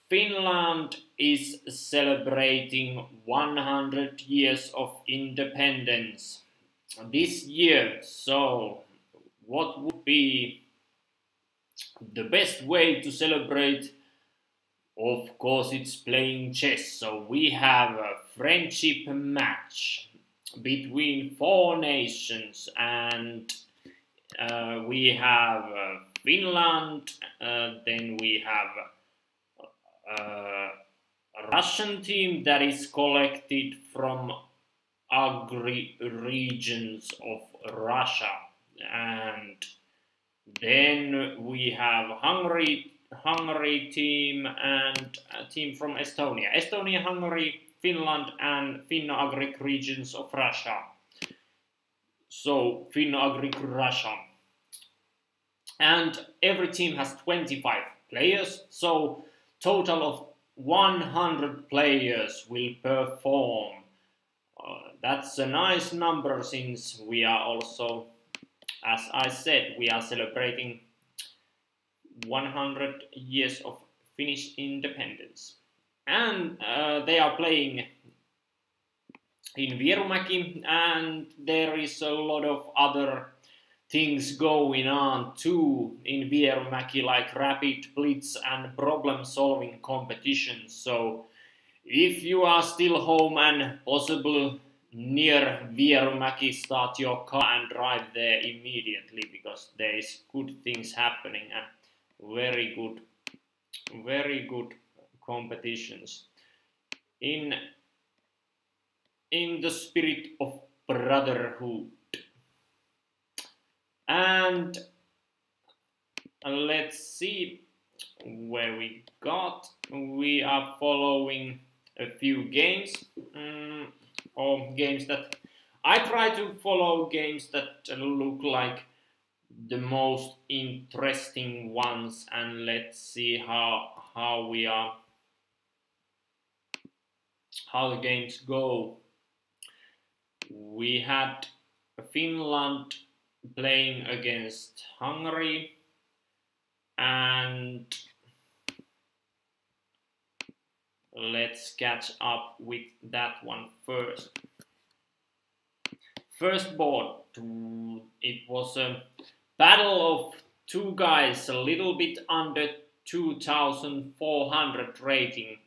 Finland is celebrating 100 years of independence this year. So what would be the best way to celebrate? Of course, it's playing chess. So we have a friendship match between 4 nations, and we have Finland, then we have a Russian team that is collected from agri regions of Russia, and then we have Hungary team and a team from Estonia, Hungary, Finland, and Finno-Ugric regions of Russia. So Finno-Ugric Russia, and every team has 25 players. So total of 100 players will perform. That's a nice number, since we are also, as I said, we are celebrating 100 years of Finnish independence. And they are playing in Vierumäki, and there is a lot of other things going on too in Vierumäki, like rapid blitz and problem solving competitions. So if you are still home and possible near Vierumäki, start your car and drive there immediately, because there is good things happening and very good competitions in the spirit of brotherhood. And let's see where we got. We are following a few games, or games that I try to follow, games that look like the most interesting ones, and let's see how the games go. We had Finland playing against Hungary, and let's catch up with that one first. First board, it was a battle of two guys, a little bit under 2,400 rating.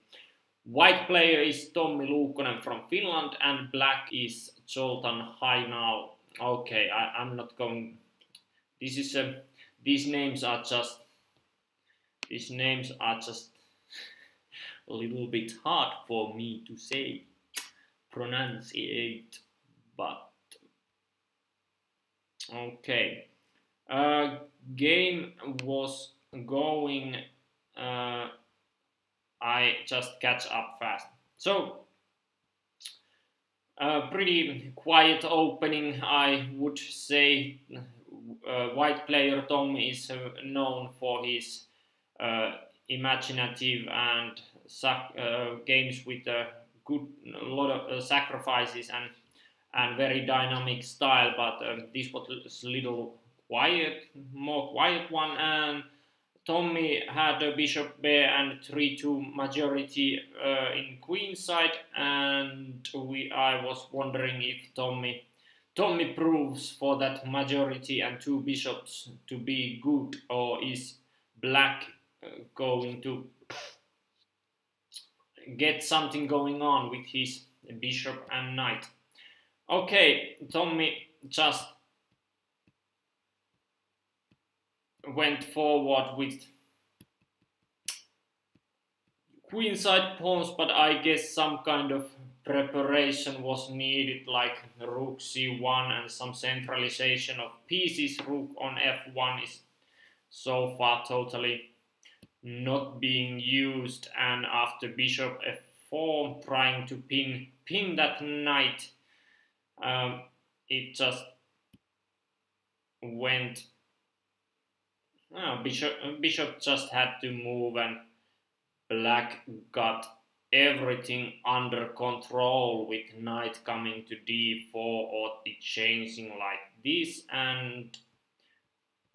White player is Tommi Luukkonen from Finland, and black is Zoltan Hainal. Okay, I'm not going. This is these names are just a little bit hard for me to say, pronunciate, but okay. Game was going. I just catch up fast. So, pretty quiet opening, I would say. White player Tom is known for his imaginative and games with a lot of sacrifices and very dynamic style, but this was a little more quiet one, and Tommi had a bishop b and 3-2 majority in queenside, and I was wondering if Tommi proves for that majority and 2 bishops to be good, or is black going to get something going on with his bishop and knight. Okay, Tommi just went forward with queenside pawns, but I guess some kind of preparation was needed, like rook c1 and some centralization of pieces. Rook on f1 is so far totally not being used, and after bishop f4 trying to pin that knight, it just went. Bishop just had to move, and black got everything under control with knight coming to d4 or it changing like this, and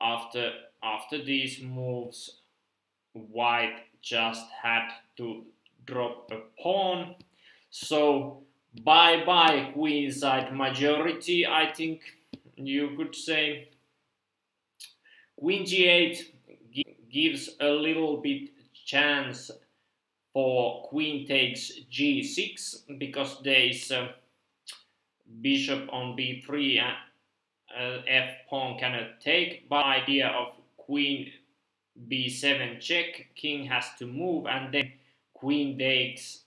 after these moves white just had to drop a pawn. So bye bye queenside majority, I think you could say. Queen g8 gives a little bit chance for queen takes g6 because there is a bishop on b3 and f pawn cannot take. By idea of queen b7 check, king has to move, and then queen takes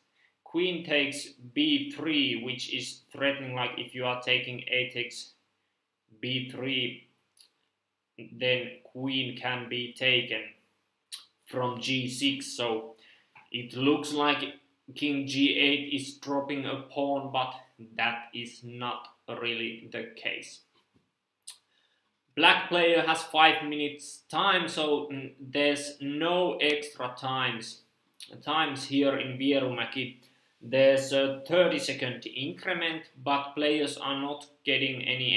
b3, which is threatening, like if you are taking a takes b3, then queen can be taken from g6. So it looks like king g8 is dropping a pawn, but that is not really the case. Black player has 5 minutes time, so there's no extra times here in Vierumäki. There's a 30-second increment, but players are not getting any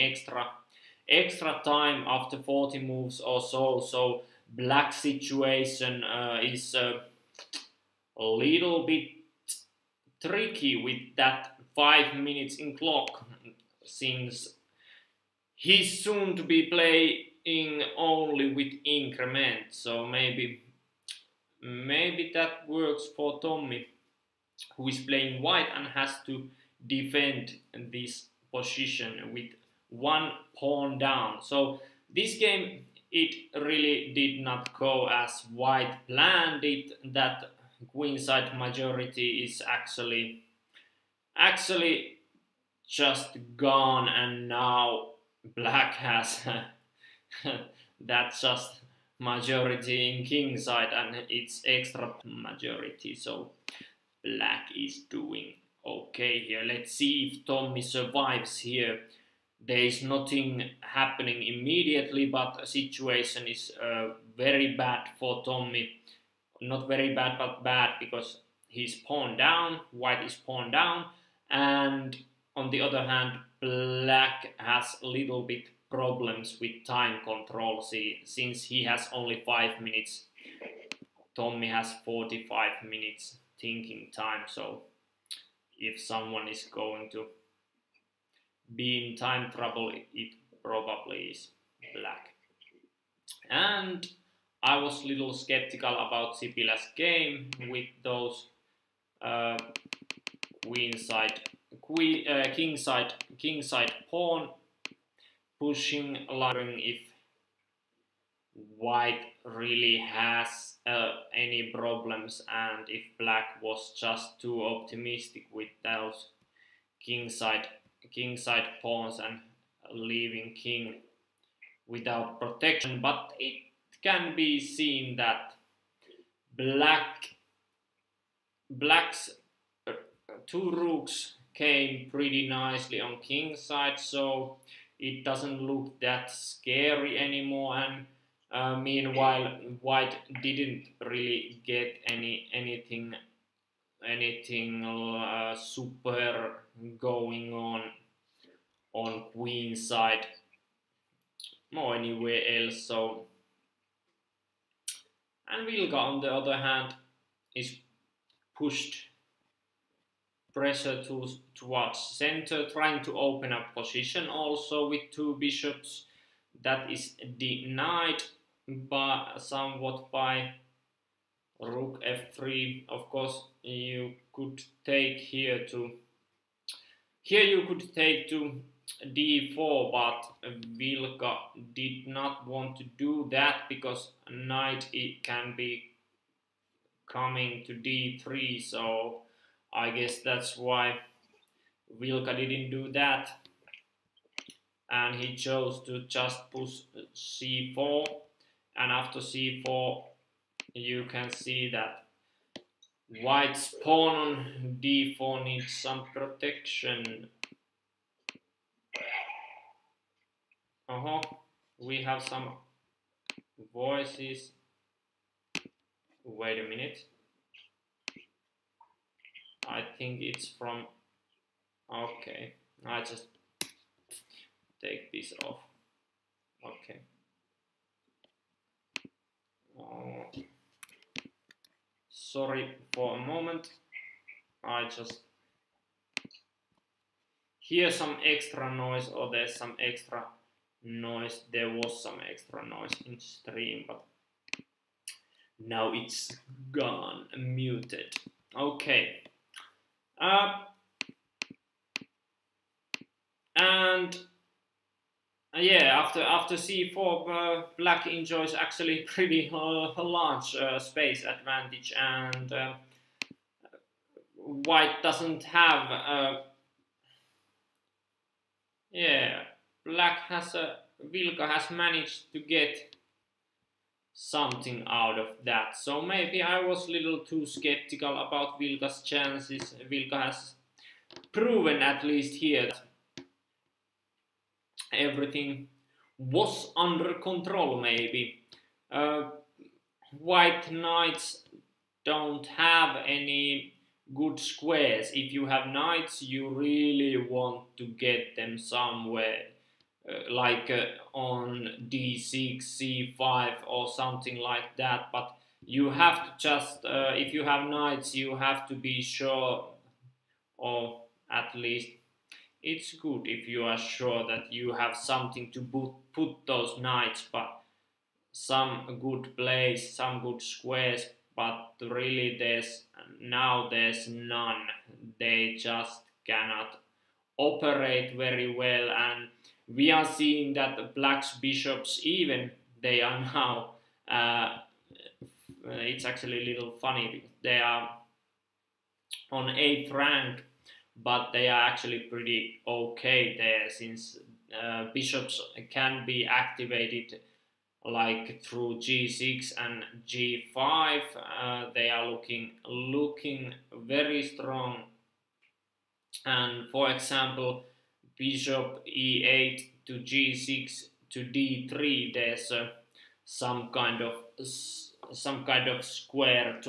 extra time after 40 moves or so. So black situation is a little bit tricky with that 5 minutes in clock, since he's soon to be playing only with increment. So maybe that works for Tommy, who is playing white and has to defend this position with one pawn down. So this game, it really did not go as white planned it. That queenside majority is actually just gone, and now black has that just majority in kingside and it's extra majority. So black is doing okay here. Let's see if Tommy survives here. There is nothing happening immediately, but the situation is very bad for Tommy. Not very bad, but bad, because he's pawn down, white is pawn down, and on the other hand, black has a little bit problems with time control. See, since he has only 5 minutes, Tommy has 45 minutes thinking time. So if someone is going to be in time trouble, it probably is black. And I was a little skeptical about Sipilä's game with those kingside pawn pushing, wondering if white really has any problems, and if black was just too optimistic with those kingside pawns and leaving king without protection. But it can be seen that black's two rooks came pretty nicely on king side, so it doesn't look that scary anymore. And meanwhile, white didn't really get anything super going on queen side or anywhere else. So, and Vilka on the other hand is pushed pressure towards center, trying to open up position also with two bishops. That is denied somewhat by rook f3. Of course, you could take here to d4, but Vilka did not want to do that because knight can be coming to d3. So I guess that's why Vilka didn't do that, and he chose to just push c4. And after c4, you can see that white's pawn on d4 needs some protection. We have some voices. Wait a minute. I think it's from, okay, I just take this off. Okay. Sorry for a moment. I just hear some extra noise, or there's some extra noise. There was some extra noise in stream, but now it's gone, muted. Okay. And yeah, after c4, black enjoys actually pretty large space advantage, and white doesn't have. Yeah, black has Vilka has managed to get something out of that. So maybe I was a little too skeptical about Vilka's chances. Vilka has proven, at least here, that everything was under control, maybe. White knights don't have any good squares. If you have knights, you really want to get them somewhere, like on d6, c5 or something like that. But you have to just, if you have knights, you have to be sure, or at least it's good if you are sure that you have something to put those knights, but some good plays, some good squares, but really there's none. They just cannot operate very well, and we are seeing that black's bishops, even they are now, it's actually a little funny because they are on 8th rank, but they are actually pretty okay there, since bishops can be activated like through g6 and g5. They are looking very strong. And for example, bishop e8 to g6 to d3, there's some kind of square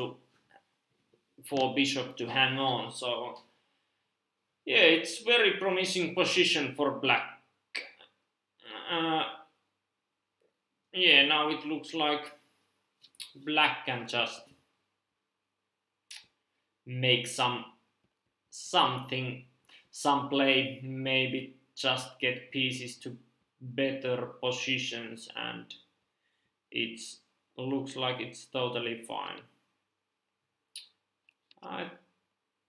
for bishop to hang on. So yeah, it's very promising position for black. Yeah, now it looks like black can just make some play, maybe just get pieces to better positions, and it looks like it's totally fine.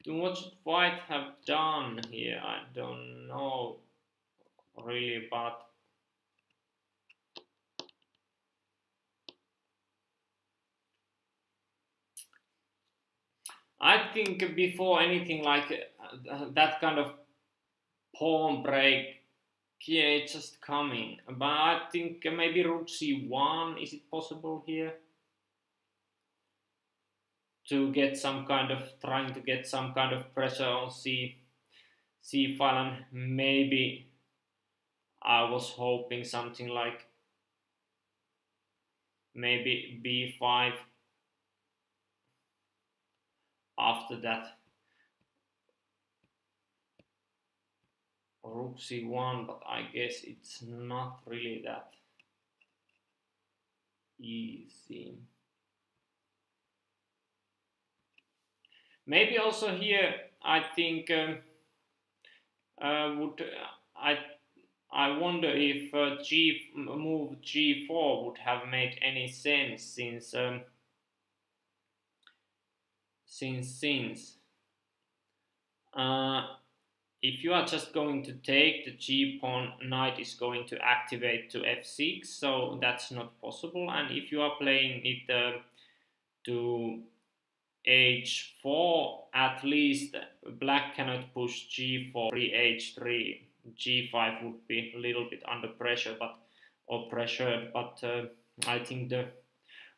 What should white have done here? I don't know really, but I think before anything like that kind of pawn break, yeah, it's just coming. But I think maybe rook c1, is it possible here? To get some kind of, trying to get some kind of pressure on c file, and maybe I was hoping something like maybe b5 after that. Rook c1, but I guess it's not really that easy. Maybe also here I think I wonder if move g4 would have made any sense, since if you are just going to take the g pawn, knight is going to activate to f6, so that's not possible. And if you are playing it to h4, at least black cannot push g4, h3, g5 would be a little bit under pressure, pressured, but I think the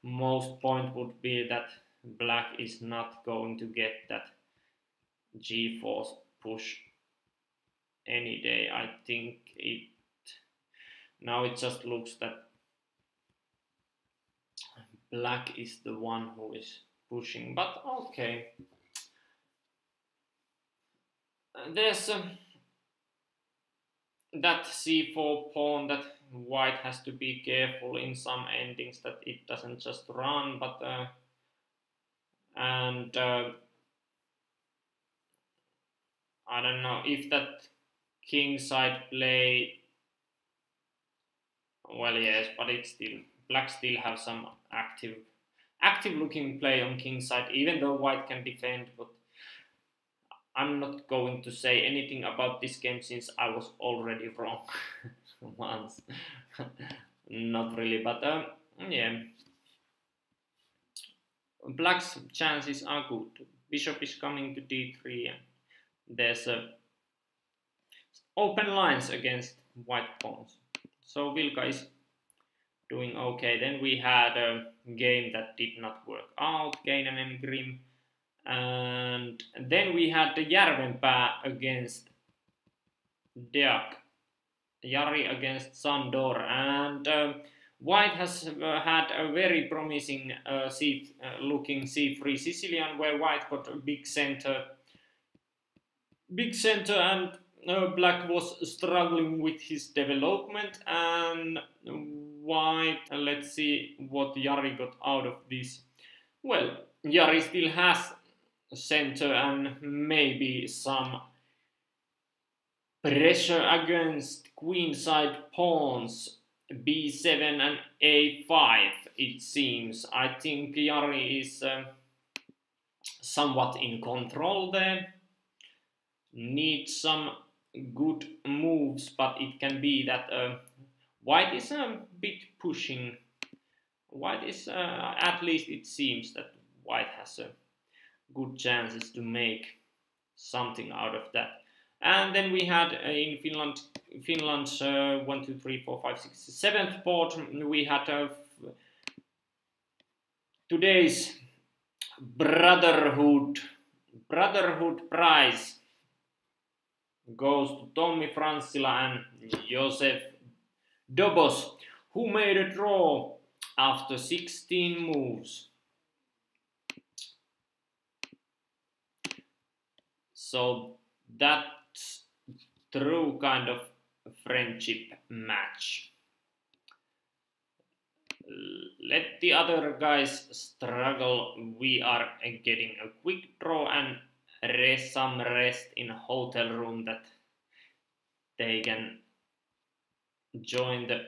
most point would be that black is not going to get that g4 push any day. I think now it just looks that black is the one who is pushing, but okay. there's that c4 pawn that white has to be careful in some endings that it doesn't just run, but and I don't know if that king side play. Well, yes, but it's still black still have some active looking play on king side, even though white can defend. But I'm not going to say anything about this game since I was already wrong once. Not really, but yeah. Black's chances are good. Bishop is coming to d3 and there's open lines against white pawns. So Vilka is doing okay. Then we had a game that did not work out, Keinen and Grim. And then we had the Järvenpää against Deak. Jari against Sandor. And white has had a very promising looking c3 Sicilian, where white got a big center and black was struggling with his development, and white, let's see what Jari got out of this. Well, Jari still has center and maybe some pressure against queenside pawns, b7 and a5, it seems. I think Jari is somewhat in control there. Needs some good moves, but it can be that white is a bit pushing. White is, at least it seems that white has good chances to make something out of that. And then we had in Finland's 1, 2, 3, 4, 5, 6, 7th board, we had today's Brotherhood prize goes to Tommi Franssila and Josef Dobos, who made a draw after 16 moves. So that's true kind of friendship match. Let the other guys struggle. We are getting a quick draw and some rest in a hotel room that they can join the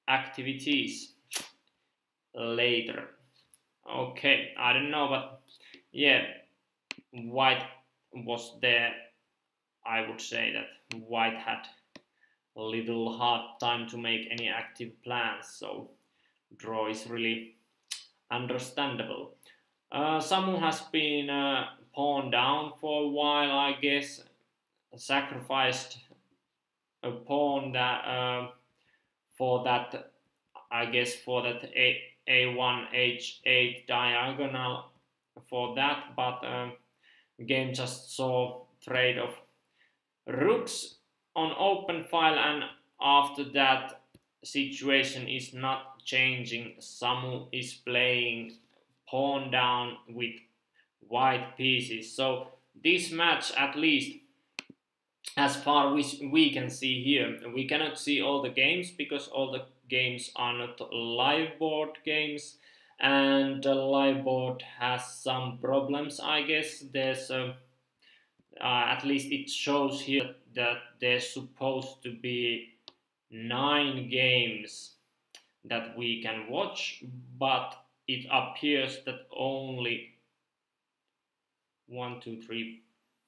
activities later. Okay, I don't know, but yeah, white was there. I would say that white had a little hard time to make any active plans, so draw is really understandable. Samu has been pawned down for a while, I guess. Sacrificed a pawn that for that, I guess, for that a1 h8 diagonal for that, but game just saw trade of rooks on open file, and after that situation is not changing. Samu is playing pawn down with white pieces. So this match, at least as far as we can see here, we cannot see all the games because all the games are not live board games, and the live board has some problems, I guess. There's at least it shows here that there's supposed to be 9 games that we can watch, but it appears that only 1, 2, 3,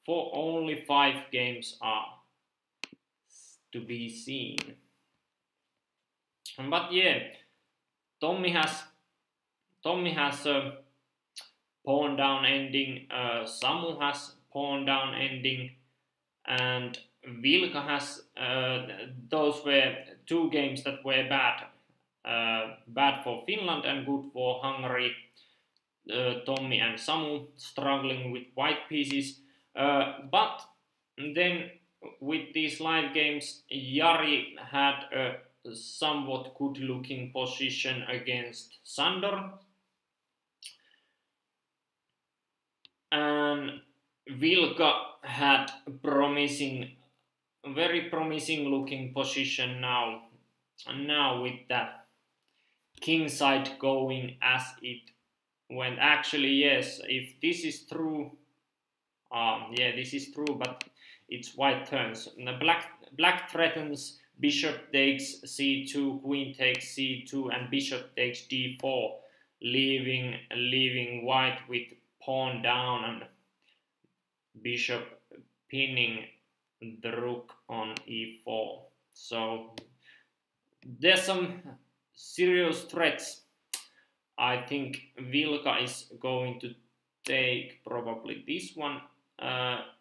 4, only 5 games are to be seen. But yeah, Tommi has a pawn down ending, Samu has pawn down ending, and Vilka has, those were 2 games that were bad for Finland and good for Hungary. Tommi and Samu struggling with white pieces, but then with these live games, Jari had a somewhat good looking position against Sandor, and Vilka had very promising looking position now. And now with that king side going as it went. Actually, yes, if this is true, yeah, this is true, but it's white turns. And the black threatens, bishop takes c2, queen takes c2, and bishop takes d4, leaving white with pawn down and bishop pinning the rook on e4. So there's some serious threats. I think Vilka is going to take probably this one.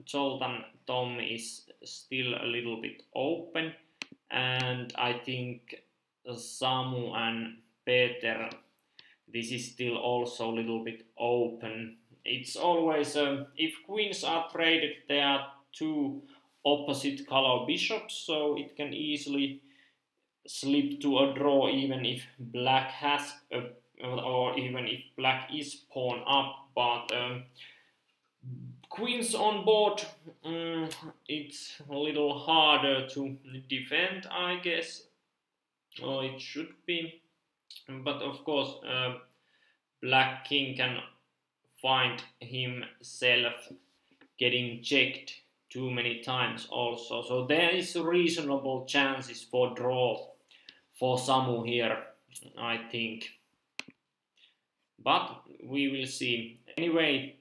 Zoltan Tom is still a little bit open, and I think Samu and Peter, this is still also a little bit open. It's always, if queens are traded, there are two opposite color bishops, so it can easily slip to a draw even if black has a, or even if black is pawn up, but queens on board, it's a little harder to defend, I guess, or it should be, but of course black king can find himself getting checked too many times also, so there is reasonable chances for draw for Samu here, I think, but we will see. Anyway,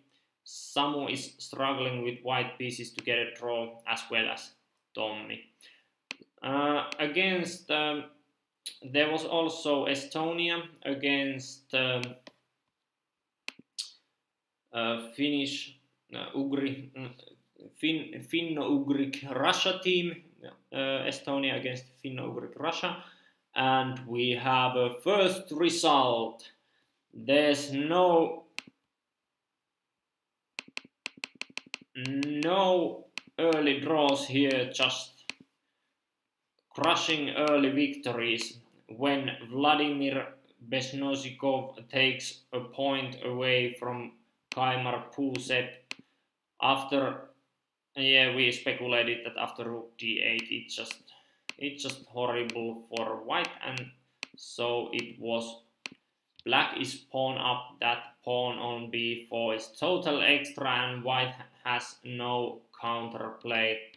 Samu is struggling with white pieces to get a draw as well as Tommy. Against there was also Estonia against Finnish Ugric, Finno-Ugric Russia team. Estonia against Finno-Ugric Russia, and we have a first result. There's no early draws here, just crushing early victories when Vladimir Besnosikov takes a point away from Kaimar Pusep. After, yeah, we speculated that after rook d8 it's just horrible for white, and so it was. Black is pawn up, that pawn on b4 is total extra, and white has no counterplay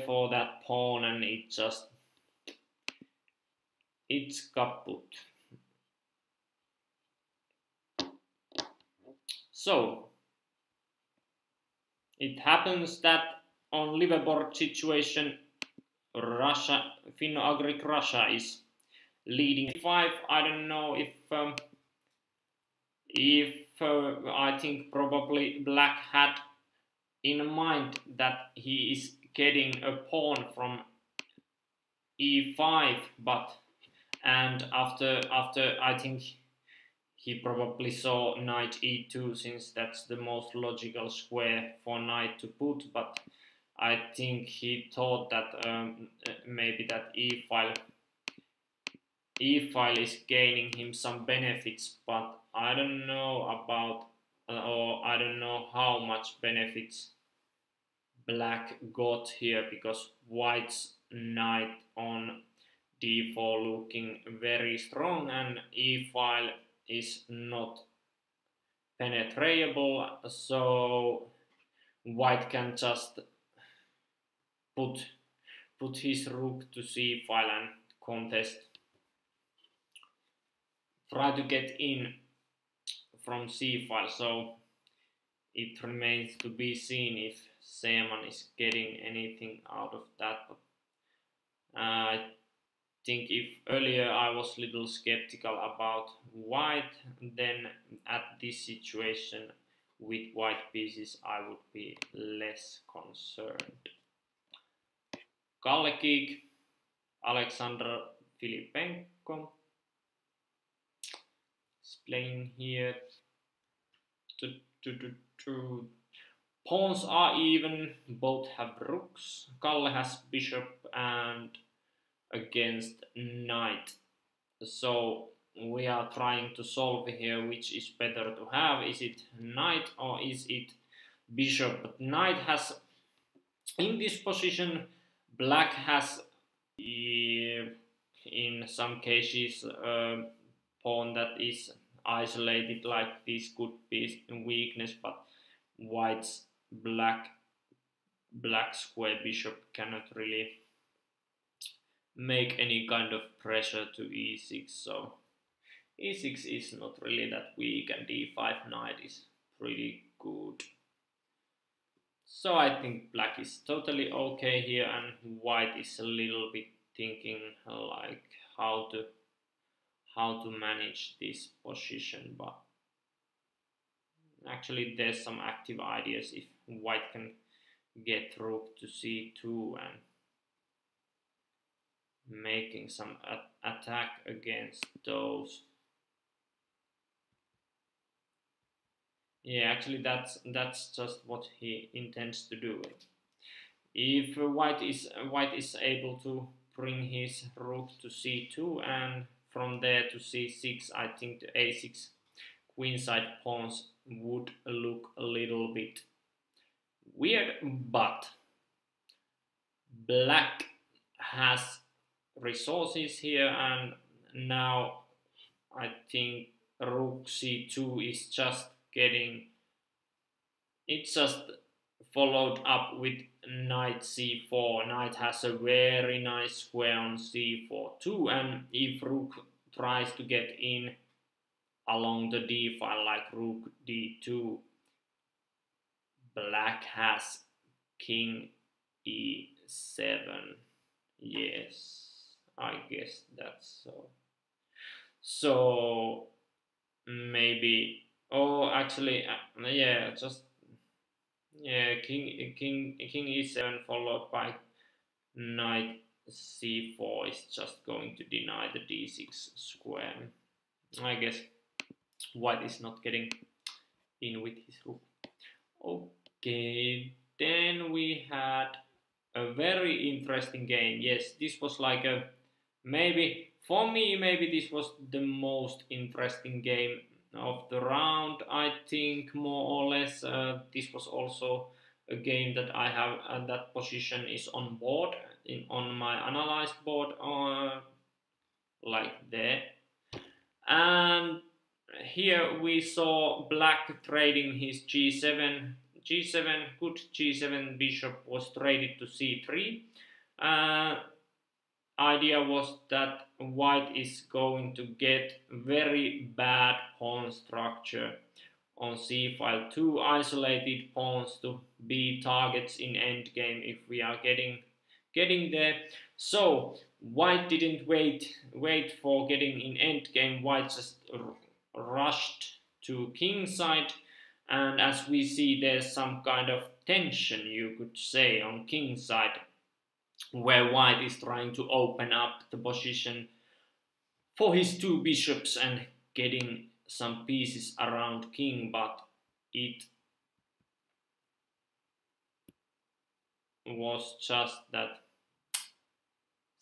for that pawn, and it's kaput. So it happens that on liveaboard situation, Finno-Ugric Russia is leading 5. I don't know if I think probably black had in mind that he is getting a pawn from e5, and after I think he probably saw knight e2, since that's the most logical square for knight to put, but I think he thought that maybe that e-file is gaining him some benefits, but I don't know about, or I don't know how much benefits black got here, because white's knight on d4 looking very strong, and e-file is not penetrable, so white can just put his rook to c-file and contest, try to get in from c-file. So it remains to be seen if Seeman is getting anything out of that. But I think if earlier I was a little skeptical about white, then at this situation with white pieces I would be less concerned. Kallekik, Alexander Filipenko is playing here. Pawns are even, both have rooks. Kalle has bishop and against knight. So we are trying to solve here which is better to have. Is it knight or is it bishop. But knight has, in this position, black has in some cases a pawn that is isolated like this could be weakness, but white's black square bishop cannot really make any kind of pressure to e6, so e6 is not really that weak, and d5 knight is pretty good. So I think black is totally okay here, and white is a little bit thinking like how to manage this position, but actually there's some active ideas if white can get rook to c2 and making some attack against those. Yeah, actually that's just what he intends to do. If white is able to bring his rook to c2 and from there to c6, I think the a6 queenside pawns would look a little bit weird, but black has resources here, and now I think rook c2 is just followed up with knight c4. Knight has a very nice square on c4 too, and if rook tries to get in along the d file like rook d2, black has king e7. Yes, I guess that's so. So maybe, oh, actually, yeah, just yeah, king e7 followed by knight c4 is just going to deny the d6 square. I guess white is not getting in with his rook. Okay, then we had a very interesting game. Yes, this was like a, maybe for me, maybe this was the most interesting game of the round. I think more or less this was also a game that I have, that position is on board on my analyzed board, like there. And here we saw black trading his g7, good g7 bishop was traded to c3. Idea was that white is going to get very bad pawn structure on c file, two isolated pawns to be targets in endgame if we are getting there. So white didn't wait for getting in endgame. White just rushed to king side, and as we see, there's some kind of tension, you could say, on king side, where white is trying to open up the position for his two bishops and getting some pieces around king, but it was just that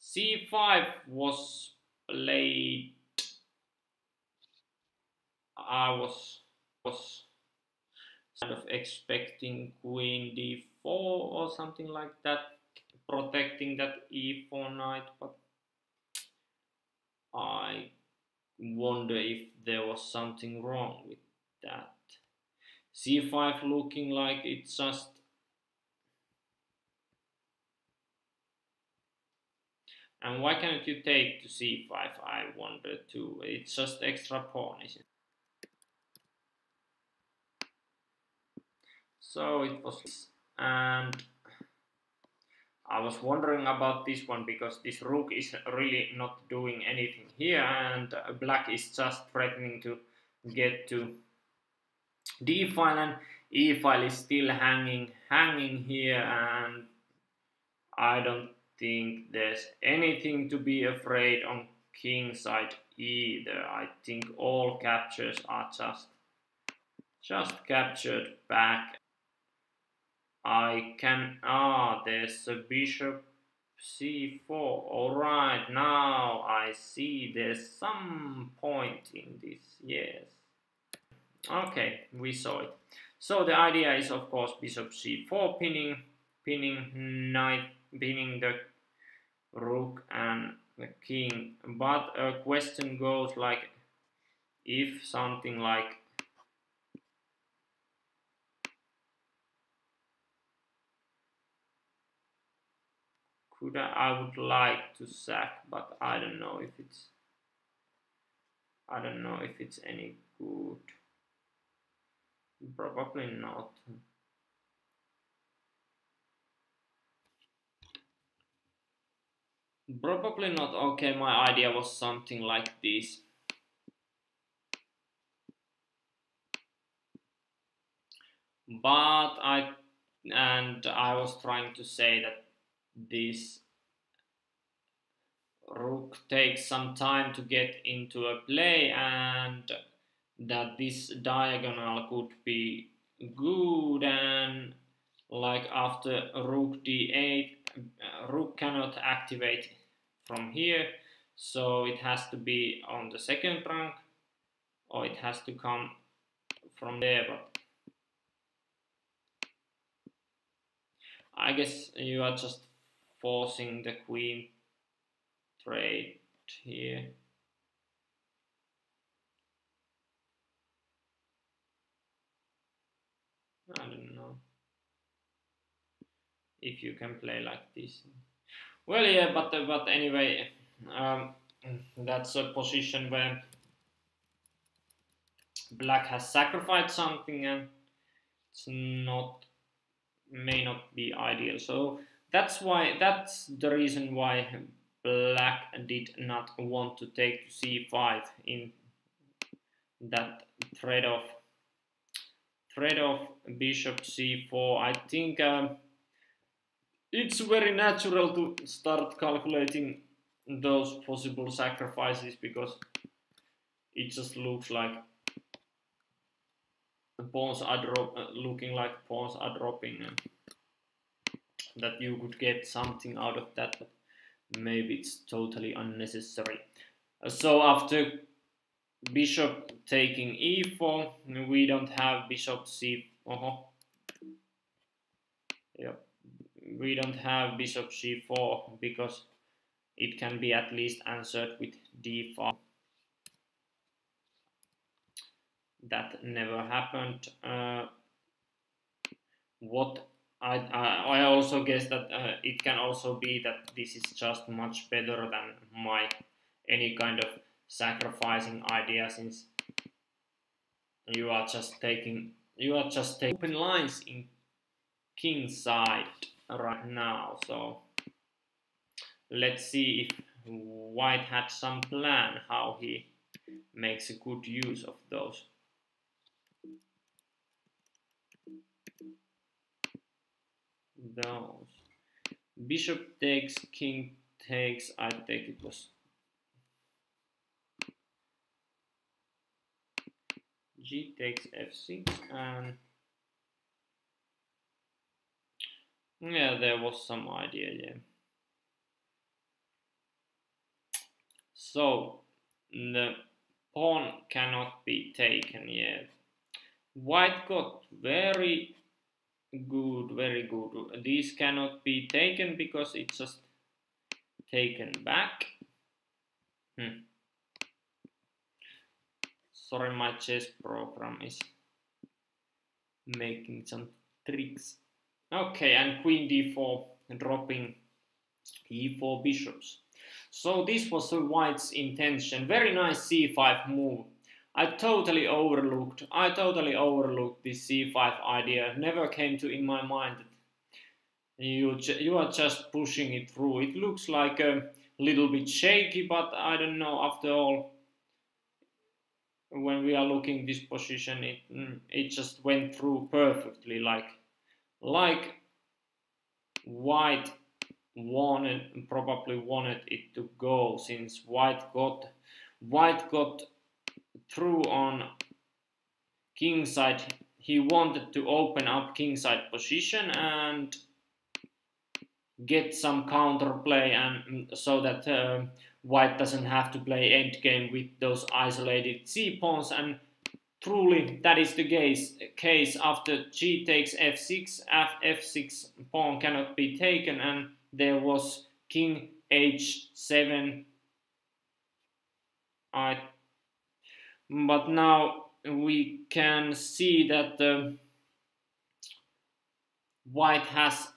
c5 was played. I was kind of expecting queen d4 or something like that, protecting that e4 knight, but I wonder if there was something wrong with that. c5 looking like it's just, and why can't you take to c5, I wonder too. It's just extra pawn, isn't it? So it was, and I was wondering about this one because this rook is really not doing anything here, and black is just threatening to get to d file, and e file is still hanging here, and I don't think there's anything to be afraid on king side either. I think all captures are just captured back. I can, there's a bishop c4. Alright, now I see there's some point in this, yes. Okay, we saw it. So the idea is of course bishop c4 pinning knight, pinning the rook and the king, but a question goes like, if something like I would like to sack, but I don't know if it's any good. Probably not. Probably not. Okay, my idea was something like this. But I was trying to say that this rook takes some time to get into a play, and that this diagonal could be good, and like after rook d8, rook cannot activate from here, so it has to be on the second rank, or it has to come from there. But I guess you are just forcing the queen trade here. I don't know if you can play like this. Well, yeah, but anyway, that's a position where black has sacrificed something, and it's may not be ideal. So that's the reason why black did not want to take to c5 in that thread of bishop c4. I think it's very natural to start calculating those possible sacrifices, because it just looks like pawns are looking like pawns are dropping, and that you could get something out of that, but maybe it's totally unnecessary. So after bishop taking e4, we don't have bishop c. We don't have bishop c4 because it can be at least answered with d5. That never happened. What I also guess that it can also be that this is just much better than my any kind of sacrificing idea, since you are just taking open lines in king side right now. So let's see if white had some plan how he makes a good use of those. Bishop takes, king takes, I think it was g takes f6, and yeah, there was some idea, yeah. So the pawn cannot be taken yet. White got very good, very good. These cannot be taken because it's just taken back. Sorry, my chess program is making some tricks. Okay, and queen d4, dropping e4 bishops. So this was the white's intention. Very nice c5 move. I totally overlooked this c5 idea. Never came to in my mind that you are just pushing it through. It looks like a little bit shaky, but I don't know. After all, when we are looking this position, it just went through perfectly, like white probably wanted it to go, since white got through on king side. He wanted to open up king side position and get some counterplay, and so that white doesn't have to play endgame with those isolated c pawns, and truly that is the case. After g takes f6, f6 pawn cannot be taken, and there was king h7. But now we can see that white has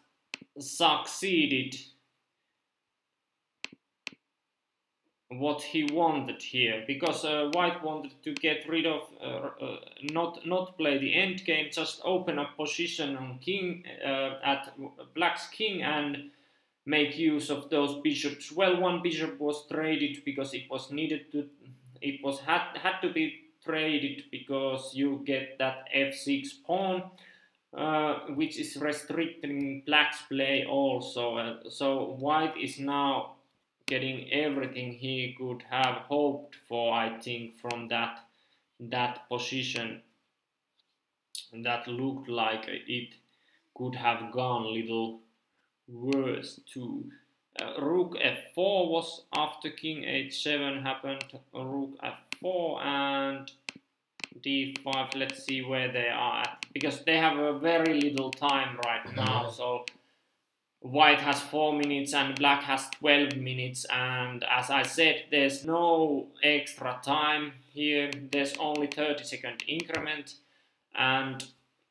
succeeded what he wanted here, because white wanted to get rid of not play the endgame, just open up position on king at black's king and make use of those bishops. Well, one bishop was traded because it was needed to, had to be traded because you get that f6 pawn, which is restricting black's play also. So white is now getting everything he could have hoped for, I think, from that position. That looked like it could have gone little worse too. Rook f4 was after king h7 happened. Rook f4 and d5. Let's see where they are at, because they have a very little time right now. So white has 4 minutes and black has 12 minutes, and as I said, there's no extra time here. There's only 30-second increment, and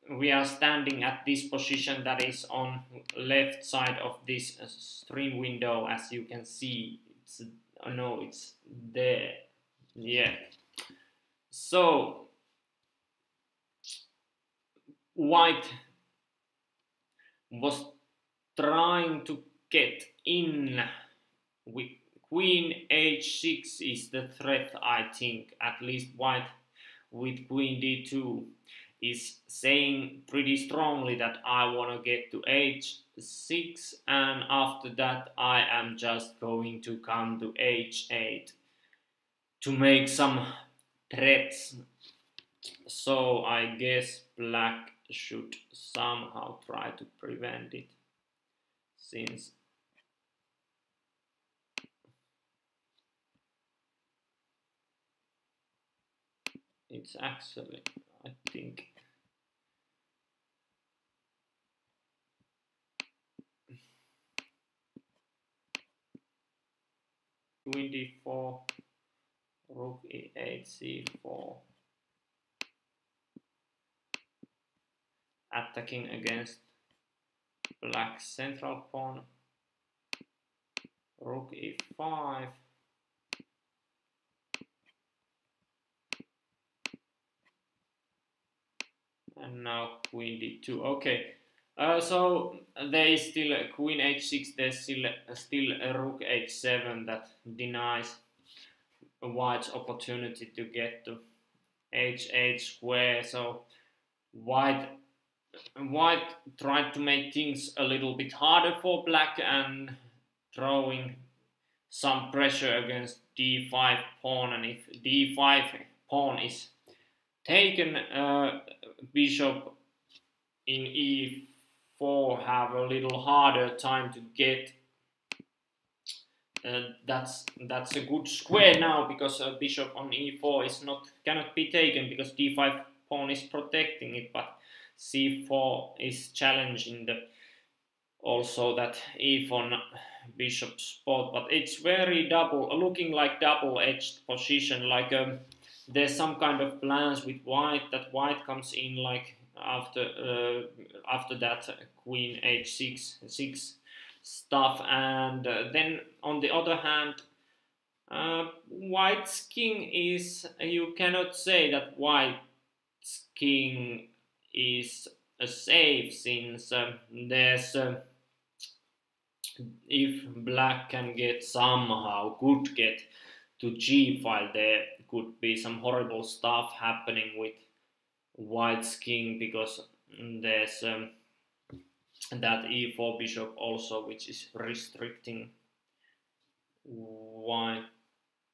we are standing at this position that is on left side of this stream window. As you can see, it's there. Yeah. So white was trying to get in with queen h6 is the threat, I think. At least white with queen d2 is saying pretty strongly that I want to get to h6, and after that I am just going to come to h8 to make some threats. So I guess black should somehow try to prevent it, since it's actually, I think, queen d4, rook e8, c4, attacking against black's central pawn, rook e5, and now queen d2. Okay, so there is still a queen h6, there's still a rook h7 that denies white's opportunity to get to h8 square. So white tried to make things a little bit harder for black and throwing some pressure against d5 pawn, and if d5 pawn is taken, bishop in e4 have a little harder time to get. That's a good square now, because bishop on e4 cannot be taken because d5 pawn is protecting it, but c4 is challenging also that e4 bishop spot. But it's very looking like double-edged position, like there's some kind of plans with white, that white comes in like after that queen h6 stuff, and then on the other hand, white's king is, you cannot say that white's king is safe, since there's if black can could get to g file, there could be some horrible stuff happening with white's king, because there's that e4 bishop also, which is restricting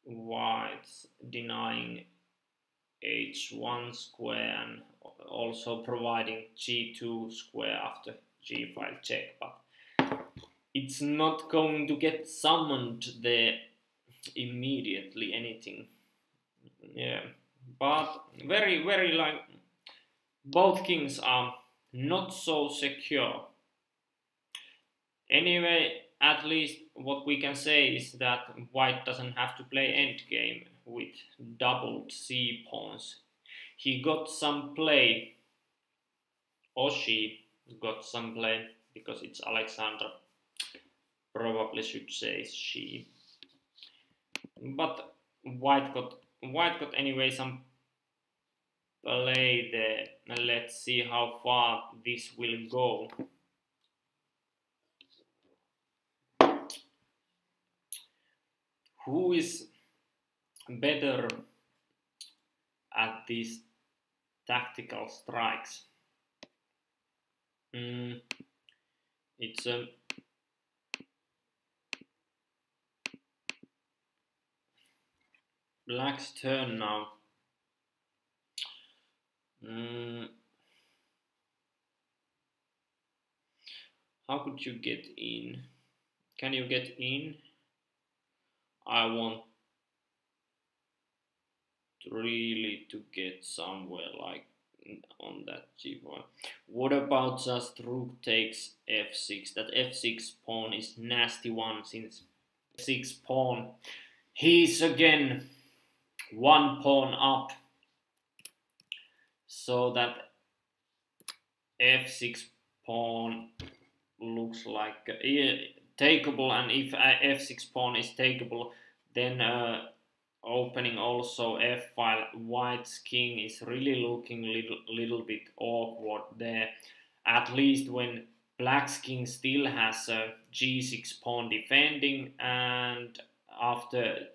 white's denying h1 square, and also providing g2 square after g file check, but it's not going to get summoned there immediately anything. Yeah, but very like both kings are not so secure. Anyway, at least what we can say is that white doesn't have to play endgame with doubled c pawns. He got some play, or she got some play, because it's Alexandra. Probably should say she. But white got anyway some play there. Let's see how far this will go. Who is better at these tactical strikes? It's a black's turn now. How could you get in? Can you get in? I want really to get somewhere like on that g5. What about just rook takes f6? That f6 pawn is nasty one, since f6 pawn, he's again one pawn up, so that f6 pawn looks like takeable, and if f6 pawn is takeable, then opening also f file, white's king is really looking little bit awkward there, at least when black's king still has a g6 pawn defending, and after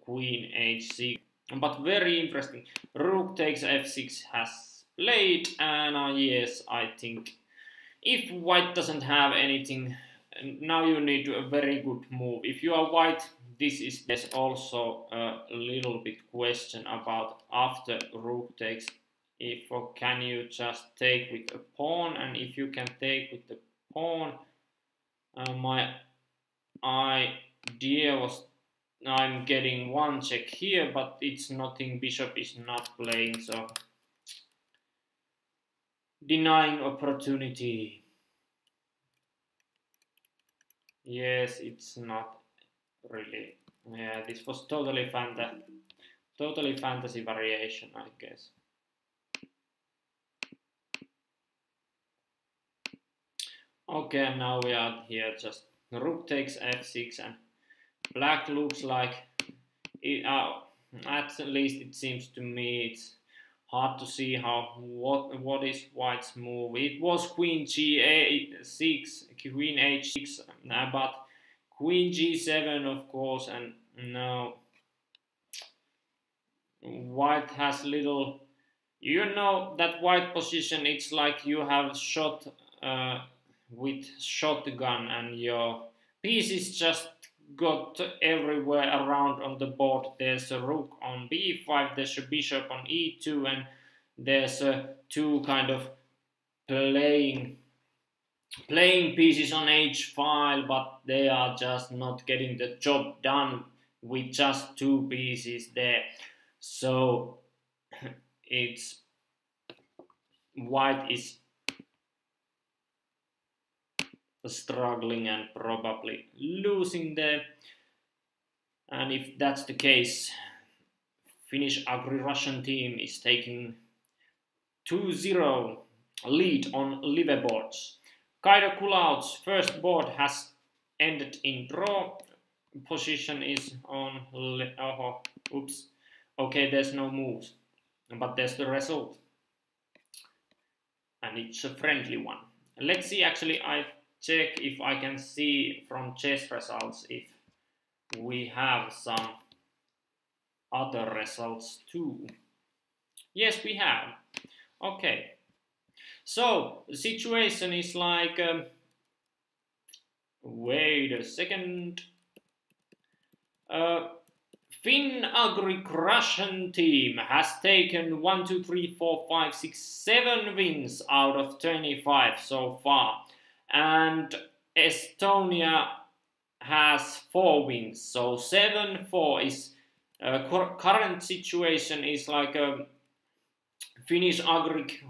queen h6. But very interesting, rook takes f6 has played, and yes, I think if white doesn't have anything, now you need a very good move. If you are white, there's also a little bit question about after rook takes, if can you just take with a pawn, and if you can take with the pawn, my idea was I'm getting one check here, but it's nothing, bishop is not playing, so denying opportunity. Yes, it's not really. Yeah, this was totally fantasy variation, I guess. Okay, now we are here, just rook takes f6, and black looks like it, at least it seems to me it's hard to see what is white's move. It was queen g6, queen h6, but queen g7 of course, and now white has little, you know that white position, it's like you have shot with shotgun, and your pieces just got everywhere around on the board. There's a rook on b5, there's a bishop on e2, and there's two kind of playing pieces on h5, but they are just not getting the job done with just two pieces there. So it's white is struggling and probably losing there, and if that's the case, Finnish-Ugric Russian team is taking 2-0 lead on leaderboards. Kaido Kulaut's first board has ended in draw. Position is on oops. Okay, there's no moves, but there's the result, and it's a friendly one. Let's see, actually I check if I can see from chess results if we have some other results too. Yes, we have. Okay, so the situation is like wait a second. Finno-Ugric Russian team has taken 1, 2, 3, 4, 5, 6, 7 wins out of 25 so far, and Estonia has 4 wins, so 7-4 is Current situation is like a Finnish-Ugric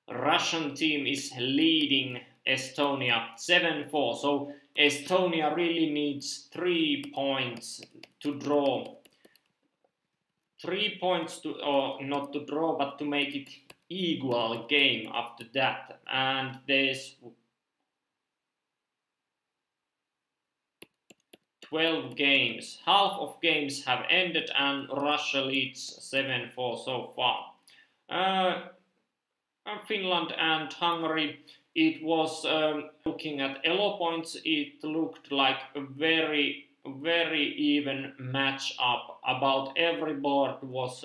Russian team is leading Estonia 7-4. So Estonia really needs 3 points to draw. 3 points to, or not to draw, but to make it equal game after that. And there's 12 games. Half of games have ended and Russia leads 7-4 so far. Finland and Hungary, it was looking at elo points, it looked like a very even match up. About every board was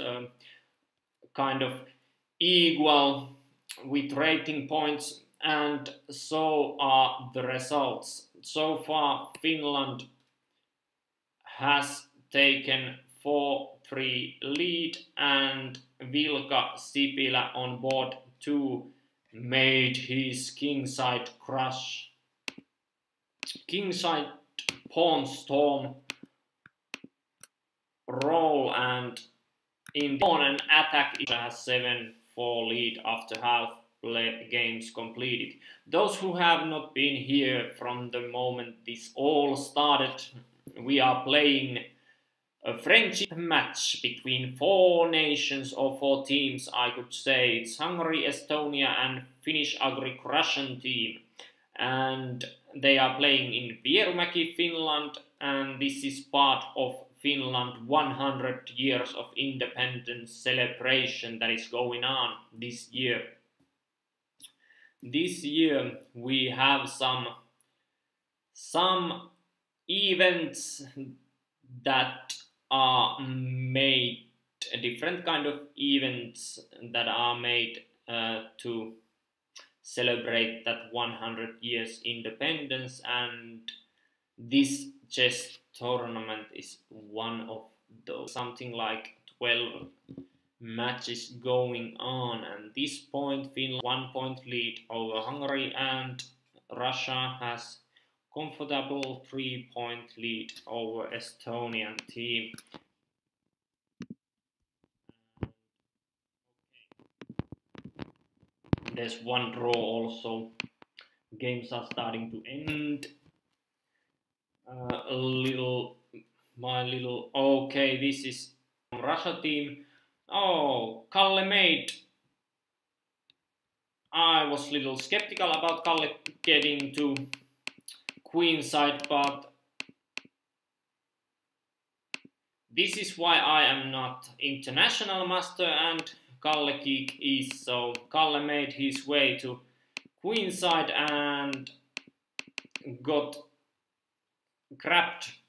kind of equal with rating points, and so are the results. So far Finland has taken 4-3 lead, and Vilka Sipilä on board 2 made his kingside crush. Kingside pawn storm roll, and in pawn and attack it has 7-4 lead after half games completed. Those who have not been here from the moment this all started, we are playing a friendship match between 4 nations or 4 teams, I could say. It's Hungary, Estonia and Finnish-Ugric Russian team. And they are playing in Vierumäki, Finland, and this is part of Finland 100 years of independence celebration that is going on this year. This year we have some events that are made, different kind of events that are made to celebrate that 100 years independence, and this chess tournament is one of those. Something like 12 matches going on, and this point Finland 1 point lead over Hungary, and Russia has comfortable 3 point lead over Estonian team. There's one draw also. Games are starting to end. Okay, this is Russia team. Oh, Kalle made. I was a little skeptical about Kalle getting to queenside, but this is why I am not international master and Kalle Geek is. So Kalle made his way to queenside and grabbed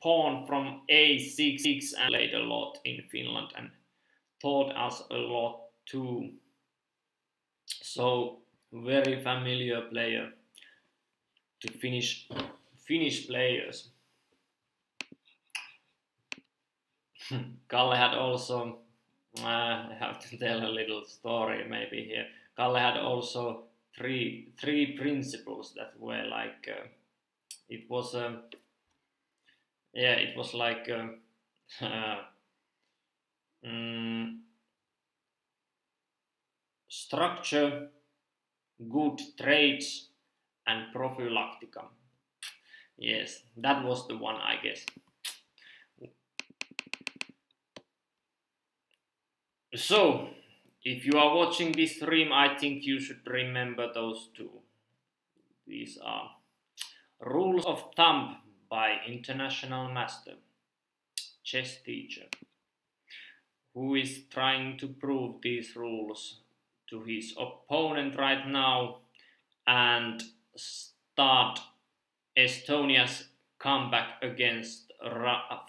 pawn from a6 and played a lot in Finland and taught us a lot too. So very familiar player to Finnish players. Kalle had also, I have to tell a little story maybe here. Kalle had also three principles that were like, it was like structure, good trades and prophylactica. Yes, that was the one, I guess. So, if you are watching this stream, I think you should remember those two. These are rules of thumb by international master, chess teacher, who is trying to prove these rules to his opponent right now and start Estonia's comeback against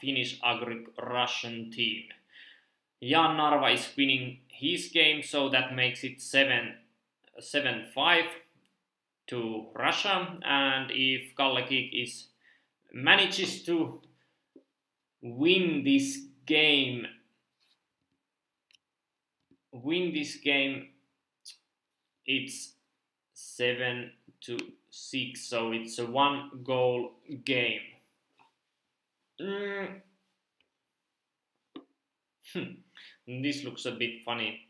Finnish-Ugric Russian team. Jan Narva is winning his game, so that makes it 7-5 to Russia, and if Kalle Geek manages to win this game, it's 7-6, so it's a 1-goal game. This looks a bit funny.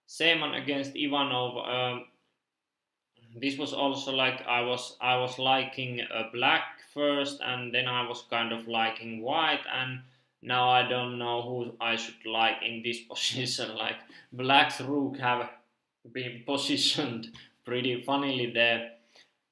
Seeman against Ivanov. This was also like I was liking black first, and then I was kind of liking white, and now I don't know who I should like in this position. Like black's rook have been positioned pretty funnily there.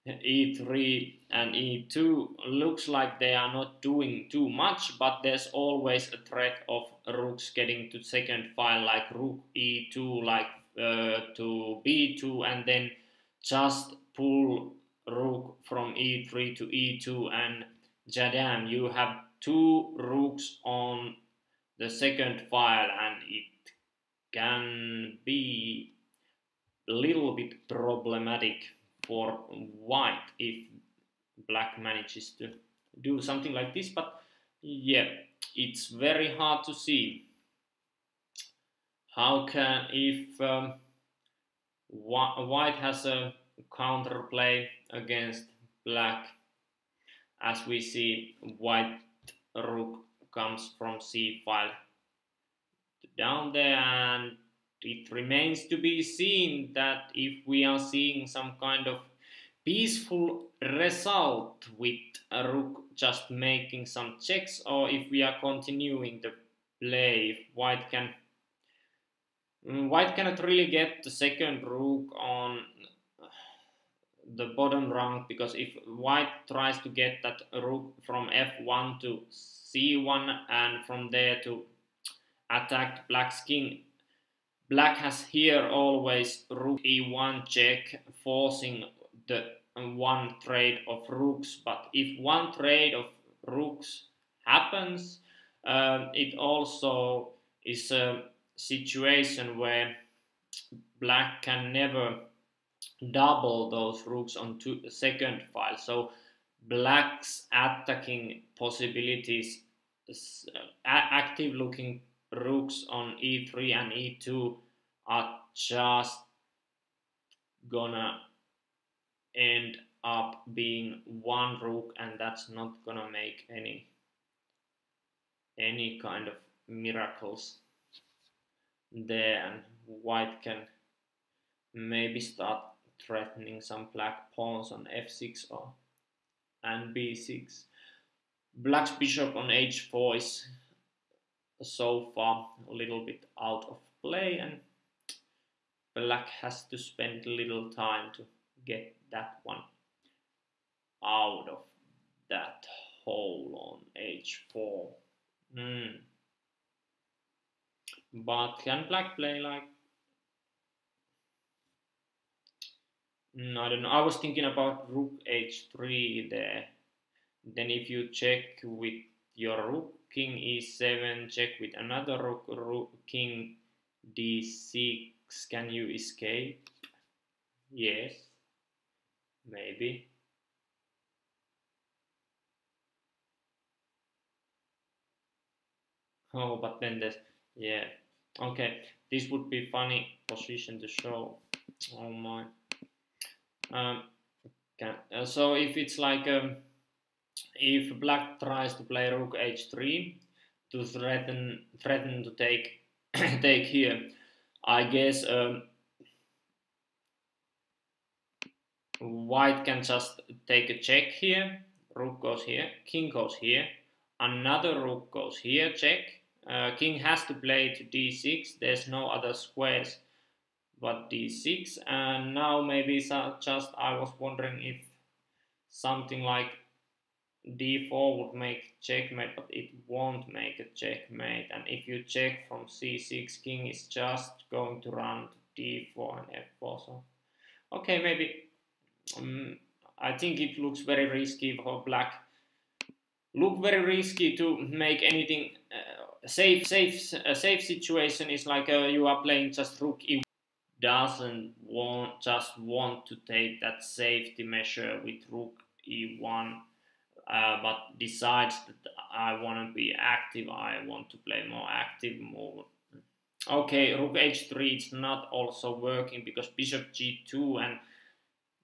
E3 and E2 looks like they are not doing too much, but there's always a threat of rooks getting to second file, like rook E2, like to B2, and then just pull rook from E3 to E2, and jadam, you have two rooks on the second file, and it can be a little bit problematic for white if black manages to do something like this. But yeah, it's very hard to see how can, if white has a counterplay against black, as we see white rook comes from c file down there, and it remains to be seen that if we are seeing some kind of peaceful result with a rook just making some checks, or if we are continuing the play. White cannot really get the second rook on the bottom rank, because if white tries to get that rook from f1 to c1 and from there to attack black's king, black has here always rook e1 check, forcing the one trade of rooks. But if one trade of rooks happens, it also is a situation where black can never double those rooks on the second file. So black's attacking possibilities, active looking rooks on e3 and e2 are just gonna end up being one rook, and that's not gonna make any kind of miracles there, and white can maybe start threatening some black pawns on f6 or and b6. Black's bishop on h4 is so far a little bit out of play, and black has to spend a little time to get that one out of that hole on h4. But can black play like, I don't know, I was thinking about rook h3 there. Then if you check with your rook, king e7, check with another rook, king d6, can you escape? Yes, maybe. Oh, but then there's, yeah, okay, this would be funny position to show. Oh my. So if it's like if black tries to play rook h3 to threaten to take take here, I guess white can just take a check here, rook goes here, king goes here, another rook goes here, check, king has to play to d6, there's no other squares but d6, and now maybe just I was wondering if something like d4 would make checkmate, but it won't make a checkmate, and if you check from c6, king is just going to run to d4 and f4, so okay, maybe I think it looks very risky for black. Look very risky to make anything safe situation is like you are playing just rook e, doesn't want to take that safety measure with rook e1, but decides that I want to be active, I want to play more active move. Okay, rook h3 is not also working because bishop g2, and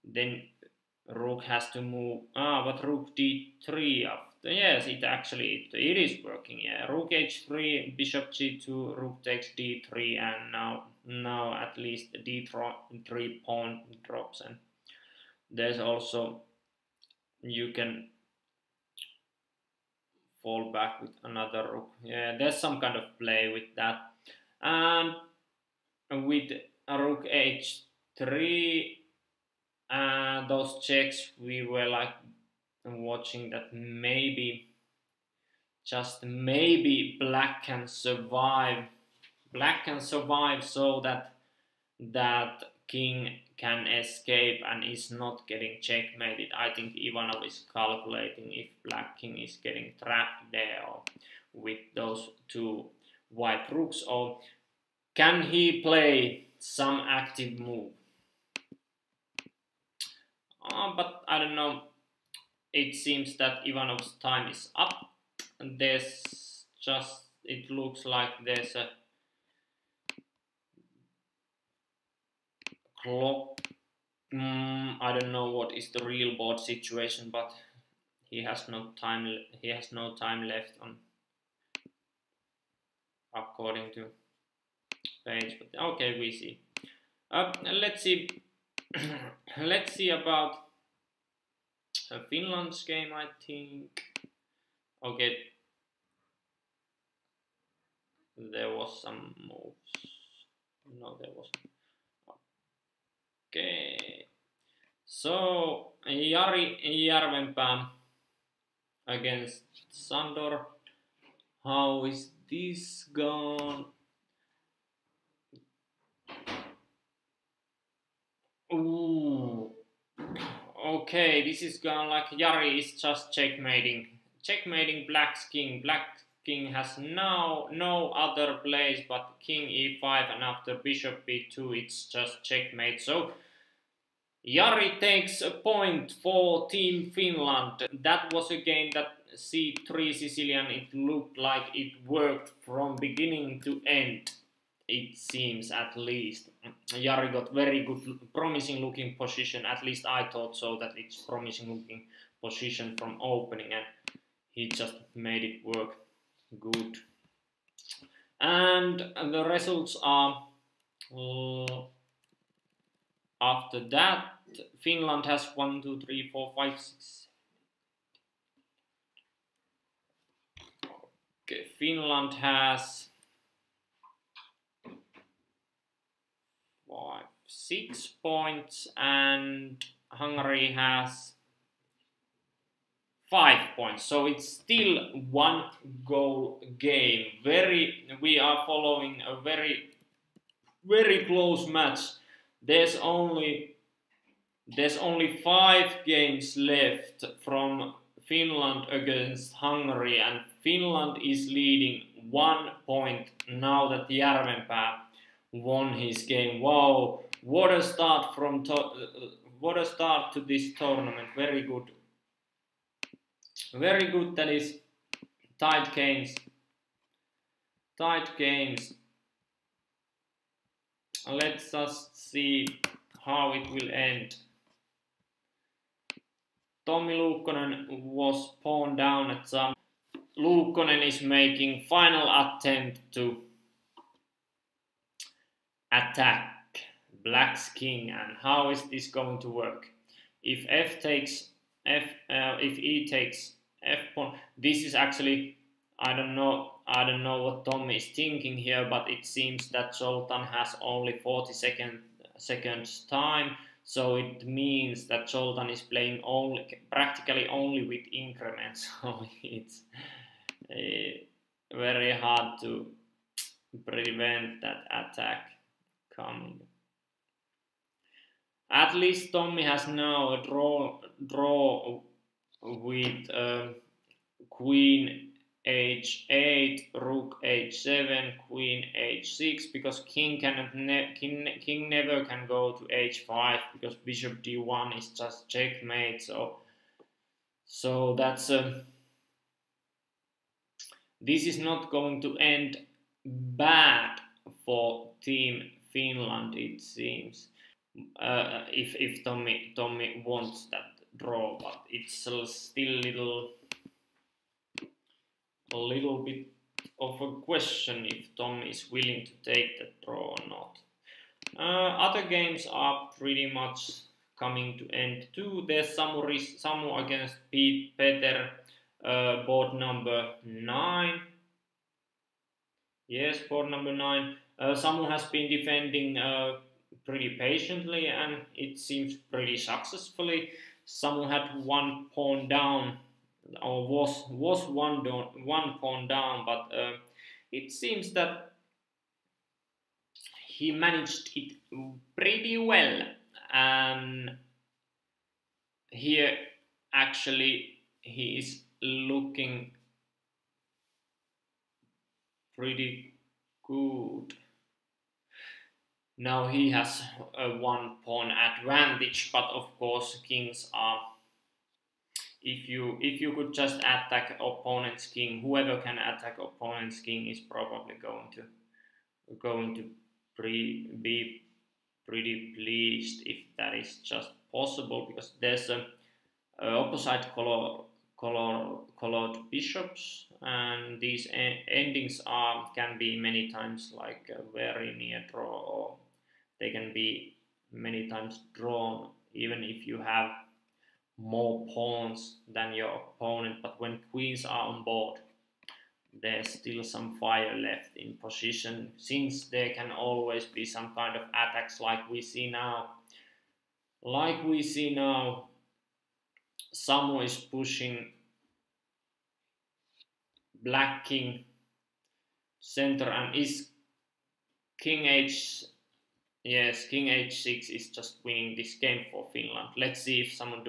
then rook has to move, but rook d3 after yes, it is working. Yeah, rook h3, bishop g2, rook takes d3, and now at least d3 pawn drops, and there's also you can fall back with another rook. Yeah, there's some kind of play with that, and with rook h3. Those checks, we were like watching that maybe, just maybe, black can survive. Black can survive so that king can escape and is not getting checkmated. I think Ivanov is calculating if black king is getting trapped there or with those two white rooks, or can he play some active move? But I don't know. It seems that Ivanov's time is up. There's just, it looks like there's a clock. I don't know what is the real board situation, but he has no time. He has no time left on, according to page. But okay, we see. Let's see. Let's see about Finland's game. I think. Okay. There was some moves. No, there wasn't. Okay. So Jari Järvenpää against Sandor. How is this gone? Ooh. Okay, this is gone like Jari is just checkmating. Checkmating Black's king. Black king has now no other plays but king e5, and after bishop b2 it's just checkmate. So Jari takes a point for Team Finland. That was a game that c3 Sicilian, it looked like it worked from beginning to end. It seems, at least. Jari got very good, promising looking position. At least I thought so, that it's promising looking position from opening, and he just made it work good. And the results are, after that, Finland has 1, 2, 3, 4, 5, 6. Okay, Finland has 6 points and Hungary has 5 points. So it's still 1 goal game. We are following a very close match. There's only 5 games left from Finland against Hungary, and Finland is leading 1 point now that Järvenpää won his game. Wow, what a start to this tournament. Very good. Very good, that is tight games. Tight games. Let's just see how it will end. Tommi Luukkonen was pawned down at some. Luukkonen is making final attempt to attack Black's king, and how is this going to work? If F takes F, if E takes F pawn, this is actually, I don't know what Tommi is thinking here, but it seems that Zoltan has only 40 seconds time, so it means that Zoltan is playing practically only with increments, so it's very hard to prevent that attack coming. At least Tommi has now a draw with queen h8, rook h7, queen h6, because king never can go to h5 because bishop d1 is just checkmate. So that's this is not going to end bad for Team Finland, it seems. If Tommi wants that draw, but it's still little a little bit of a question if Tom is willing to take the draw or not. Other games are pretty much coming to end too. There's Samu against Peter, board number 9. Yes, board number 9. Samu has been defending pretty patiently and it seems pretty successfully. Samu had 1 pawn down, or was one pawn down, but it seems that he managed it pretty well. And here actually he is looking pretty good. Now he has a 1 pawn advantage, but of course kings are, if you could just attack opponent's king, whoever can attack opponent's king is probably going to be pretty pleased if that is just possible, because there's a opposite colored bishops, and these endings can be many times like very near draw, or they can be many times drawn even if you have more pawns than your opponent. But when queens are on board, there's still some fire left in position, since there can always be some kind of attacks like we see now. Samu is pushing black king center, and is king h. Yes, king h6 is just winning this game for Finland. Let's see if someone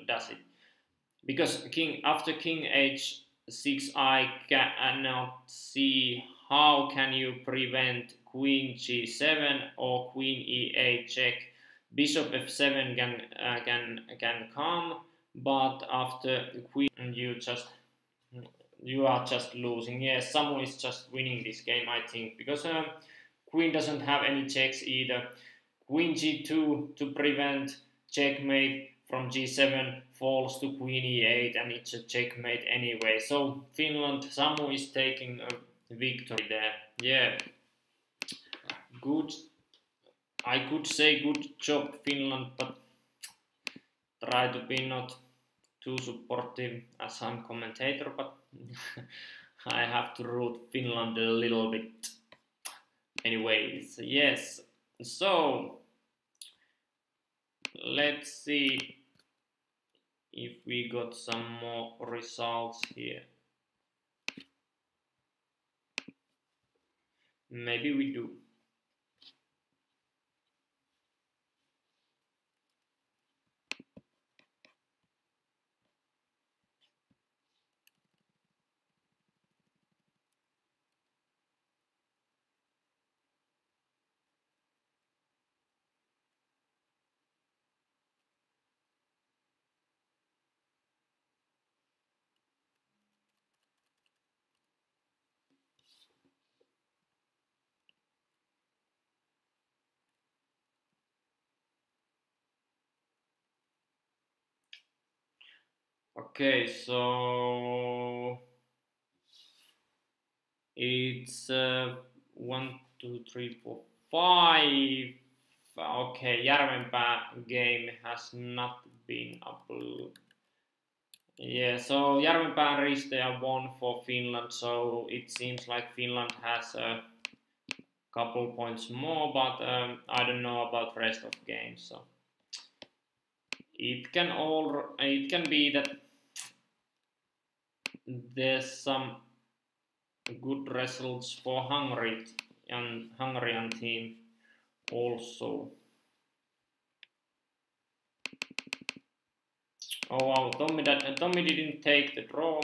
does it, because after king h6 I cannot see how can you prevent queen g7 or queen e8 check. Bishop f7 can come, but after queen you are just losing. Yes, Samu is just winning this game, I think, because queen doesn't have any checks either. Queen g2 to prevent checkmate from g7 falls to queen e8, and it's a checkmate anyway. So Samu is taking a victory there. Yeah, good. I could say good job Finland, but try to be not too supportive as I'm commentator, but I have to root Finland a little bit. Anyways, yes, so let's see if we got some more results here. Maybe we do. Okay, so it's 1, 2, 3, 4, 5. Okay, Järvenpää game has not been uploaded. Yeah, so Järvenpää and Risteä won for Finland, so it seems like Finland has a couple points more, but I don't know about rest of games. So it can be that there's some good results for Hungarian team also. Oh wow, Tommy didn't take the draw.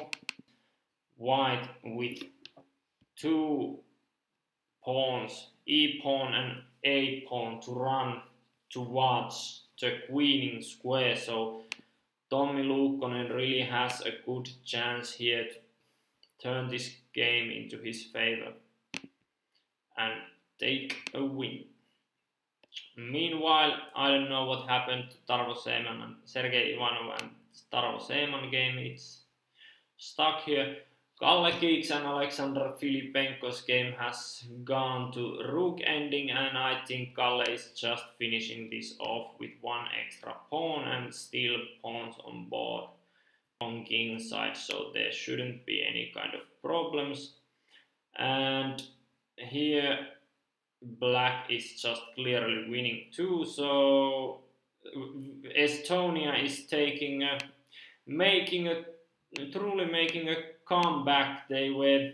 White with 2 pawns, E pawn and A pawn, to run towards the queening square. So Tommi Luukkonen really has a good chance here to turn this game into his favor and take a win. Meanwhile, I don't know what happened to Tarvo Seeman and Sergei Ivanov and Tarvo Seeman game. It's stuck here. Kalle Kiiks and Alexander Filipenko's game has gone to rook ending, and I think Kalle is just finishing this off with one extra pawn and still pawns on board on king side, so there shouldn't be any kind of problems. And here black is just clearly winning too, so Estonia is truly making a comeback. They were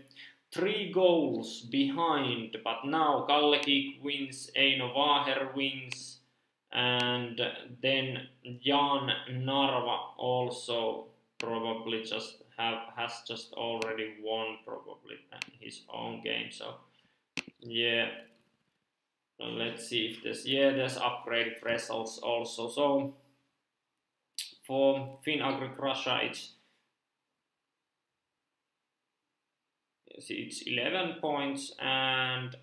3 goals behind, but now Kalle Kiik wins, Eino Vaher wins, and then Jan Narva also probably has just already won probably his own game. So yeah, let's see if there's upgraded results also. So for Finno-Ugric Russia it's 11 points, and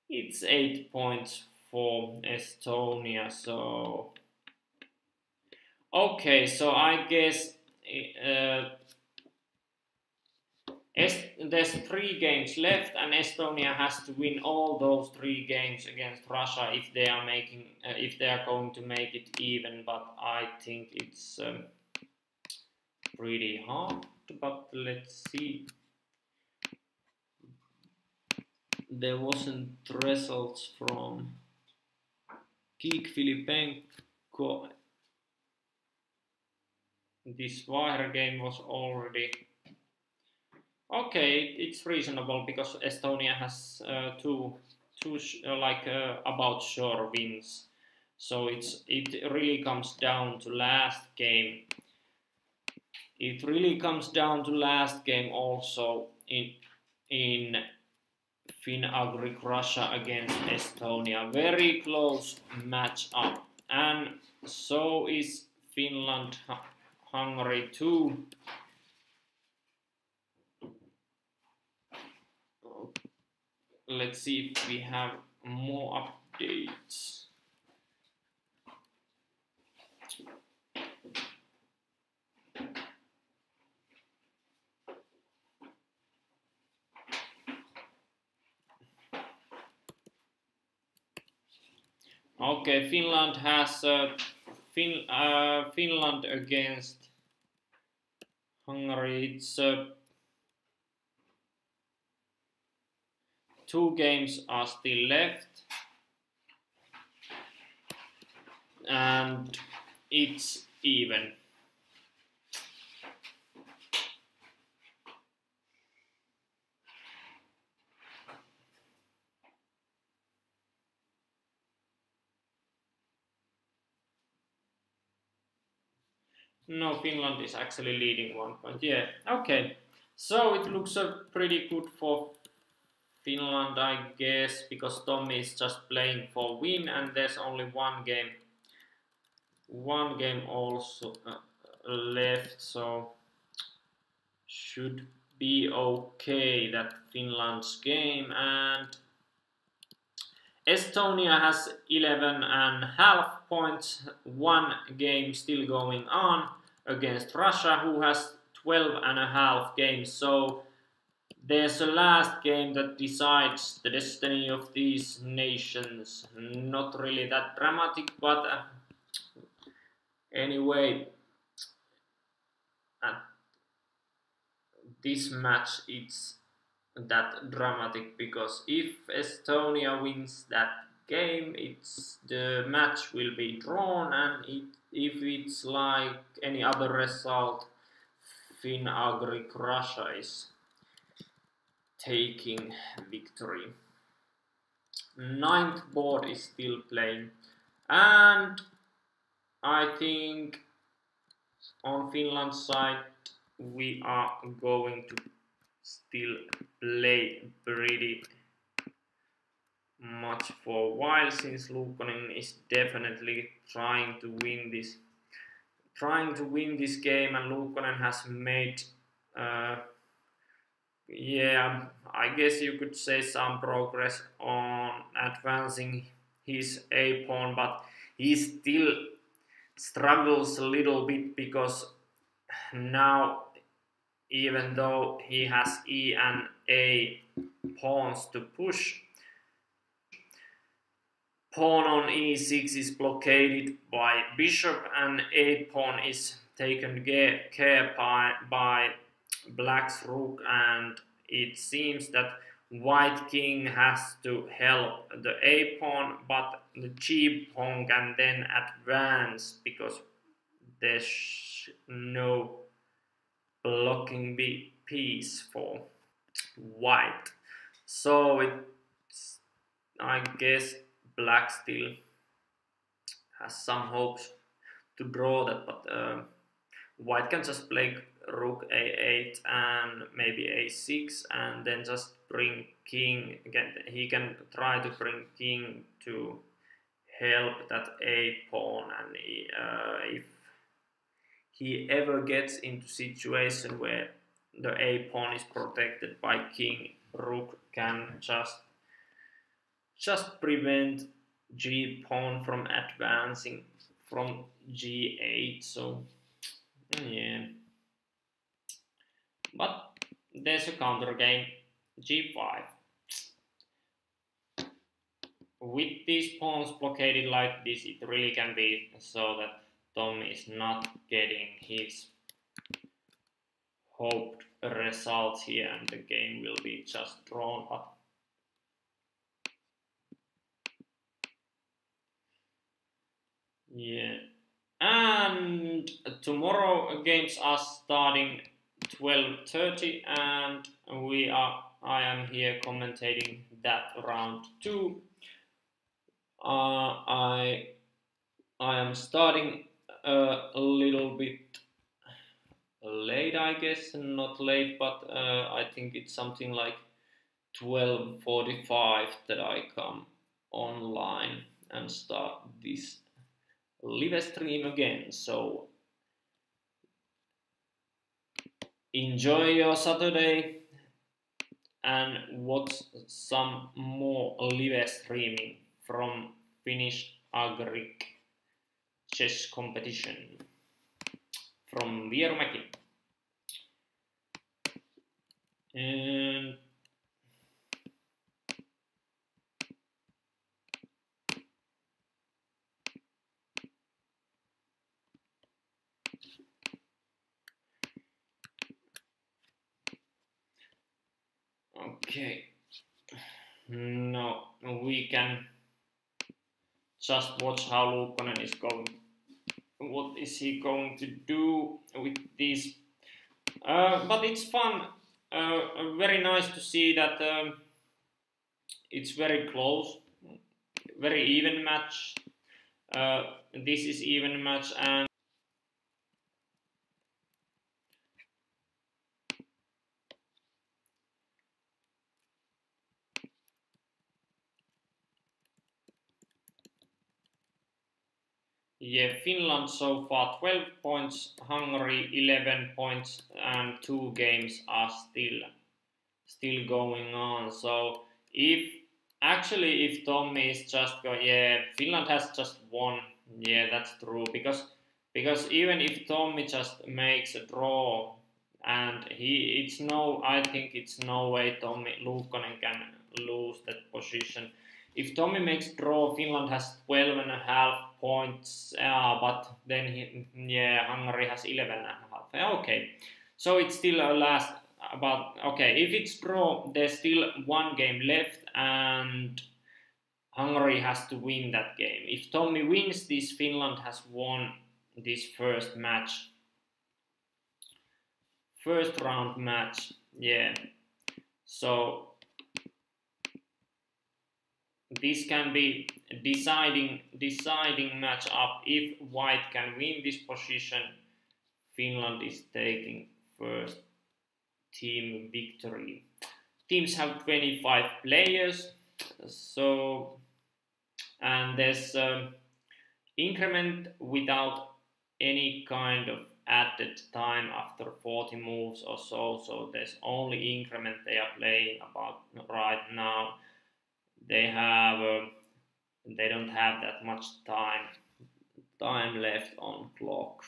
it's 8 points for Estonia. So okay, so I guess there's 3 games left, and Estonia has to win all those 3 games against Russia if they are going to make it even. But I think it's pretty hard. But let's see. There wasn't results from Kiik Filipenko. This Vaher game was already okay. It's reasonable because Estonia has two about sure wins. So it really comes down to last game. It really comes down to last game also in Finno-Ugric Russia against Estonia. Very close match up, and so is Finland Hungary too. Let's see if we have more updates. Okay, Finland has Finland against Hungary. It's 2 games are still left, and it's even. No, Finland is actually leading 1 point. Yeah, okay. So it looks pretty good for Finland, I guess, because Tommy is just playing for win, and there's only one game also left, so should be okay that Finland's game. And Estonia has 11.5 points, 1 game still going on against Russia, who has 12.5 games. So there's a last game that decides the destiny of these nations. Not really that dramatic, but anyway, at this match it's that dramatic, because if Estonia wins that game, the match will be drawn, and if it's like any other result, Finno-Ugric Russia is taking victory. 9th board is still playing, and I think on Finland's side we are going to still play pretty much for a while, since Luukkonen is definitely trying to win this game, and Luukkonen has made yeah, I guess you could say some progress on advancing his A pawn, but he still struggles a little bit, because now even though he has E and A pawns to push. Pawn on E6 is blockaded by bishop, and A pawn is taken care by black's rook, and it seems that white king has to help the A pawn, but the G pawn can then advance because there's no blocking piece for white. So it's, I guess black still has some hopes to draw that, but white can just play rook a8 and maybe a6 and then just bring king again. He can try to bring king to help that a pawn, and if he ever gets into situation where the a pawn is protected by king, rook can just prevent G pawn from advancing from G8. So yeah, but there's a counter game, G5. With these pawns blockaded like this, it really can be so that Tom is not getting his hoped results here, and the game will be just drawn. But yeah, and tomorrow games are starting 12:30, and I am here commentating that round 2. I am starting a little bit late, I guess. Not late, but I think it's something like 12:45 that I come online and start this live stream again. So enjoy your Saturday and watch some more live streaming from Finnish-Ugric chess competition from Vierumäki. And okay, now we can just watch how Luukkonen is going. What is he going to do with this? But it's fun. Very nice to see that it's very close, very even match. This is even match, and yeah, Finland so far 12 points, Hungary 11 points, and 2 games are still going on. So if Tommy is just Finland has just won. Yeah, that's true, because even if Tommy just makes a draw, and I think it's no way Luukkonen can lose that position. If Tommy makes draw, Finland has 12.5 points, but then Hungary has 11.5. Okay, so it's still a last. But okay, if it's draw, there's still 1 game left, and Hungary has to win that game. If Tommy wins this, Finland has won this first round match. Yeah, so this can be deciding match up. If white can win this position, Finland is taking first team victory. Teams have 25 players, so, and there's increment without any kind of added time after 40 moves or so. So there's only increment they are playing about right now. They don't have that much time left on clock.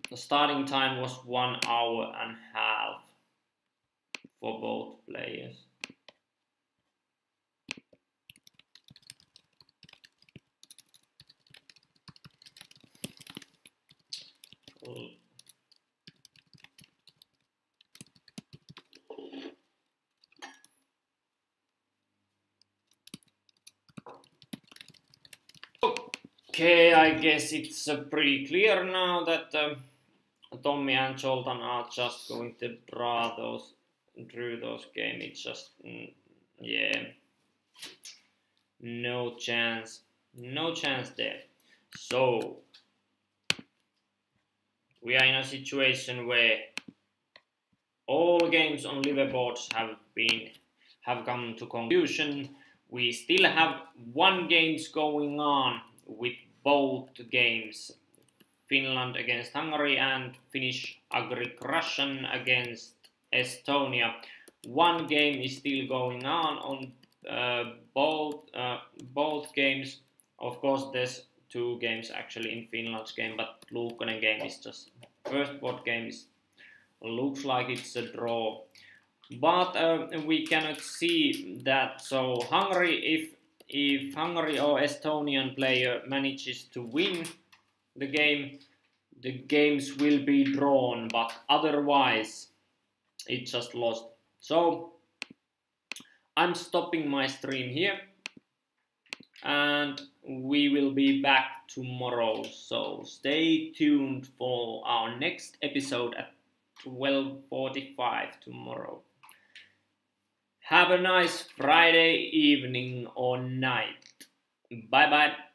The starting time was 1 hour and a half for both players. Okay, I guess it's pretty clear now that Tommy and Joltan are just going to draw through those games. It's just, yeah, no chance there. So we are in a situation where all games on liverboards have come to conclusion. We still have 1 games going on with both games, Finland against Hungary and Finnish-Ugric Russian against Estonia. 1 game is still going on both games. Of course, there's 2 games actually in Finland's game, but Luukkonen game is just first board game looks like it's a draw. But we cannot see that. So Hungary, if Hungary or Estonian player manages to win the games will be drawn, but otherwise it's just lost. So I'm stopping my stream here and we will be back tomorrow. So stay tuned for our next episode at 12:45 tomorrow. Have a nice Friday evening or night. Bye bye.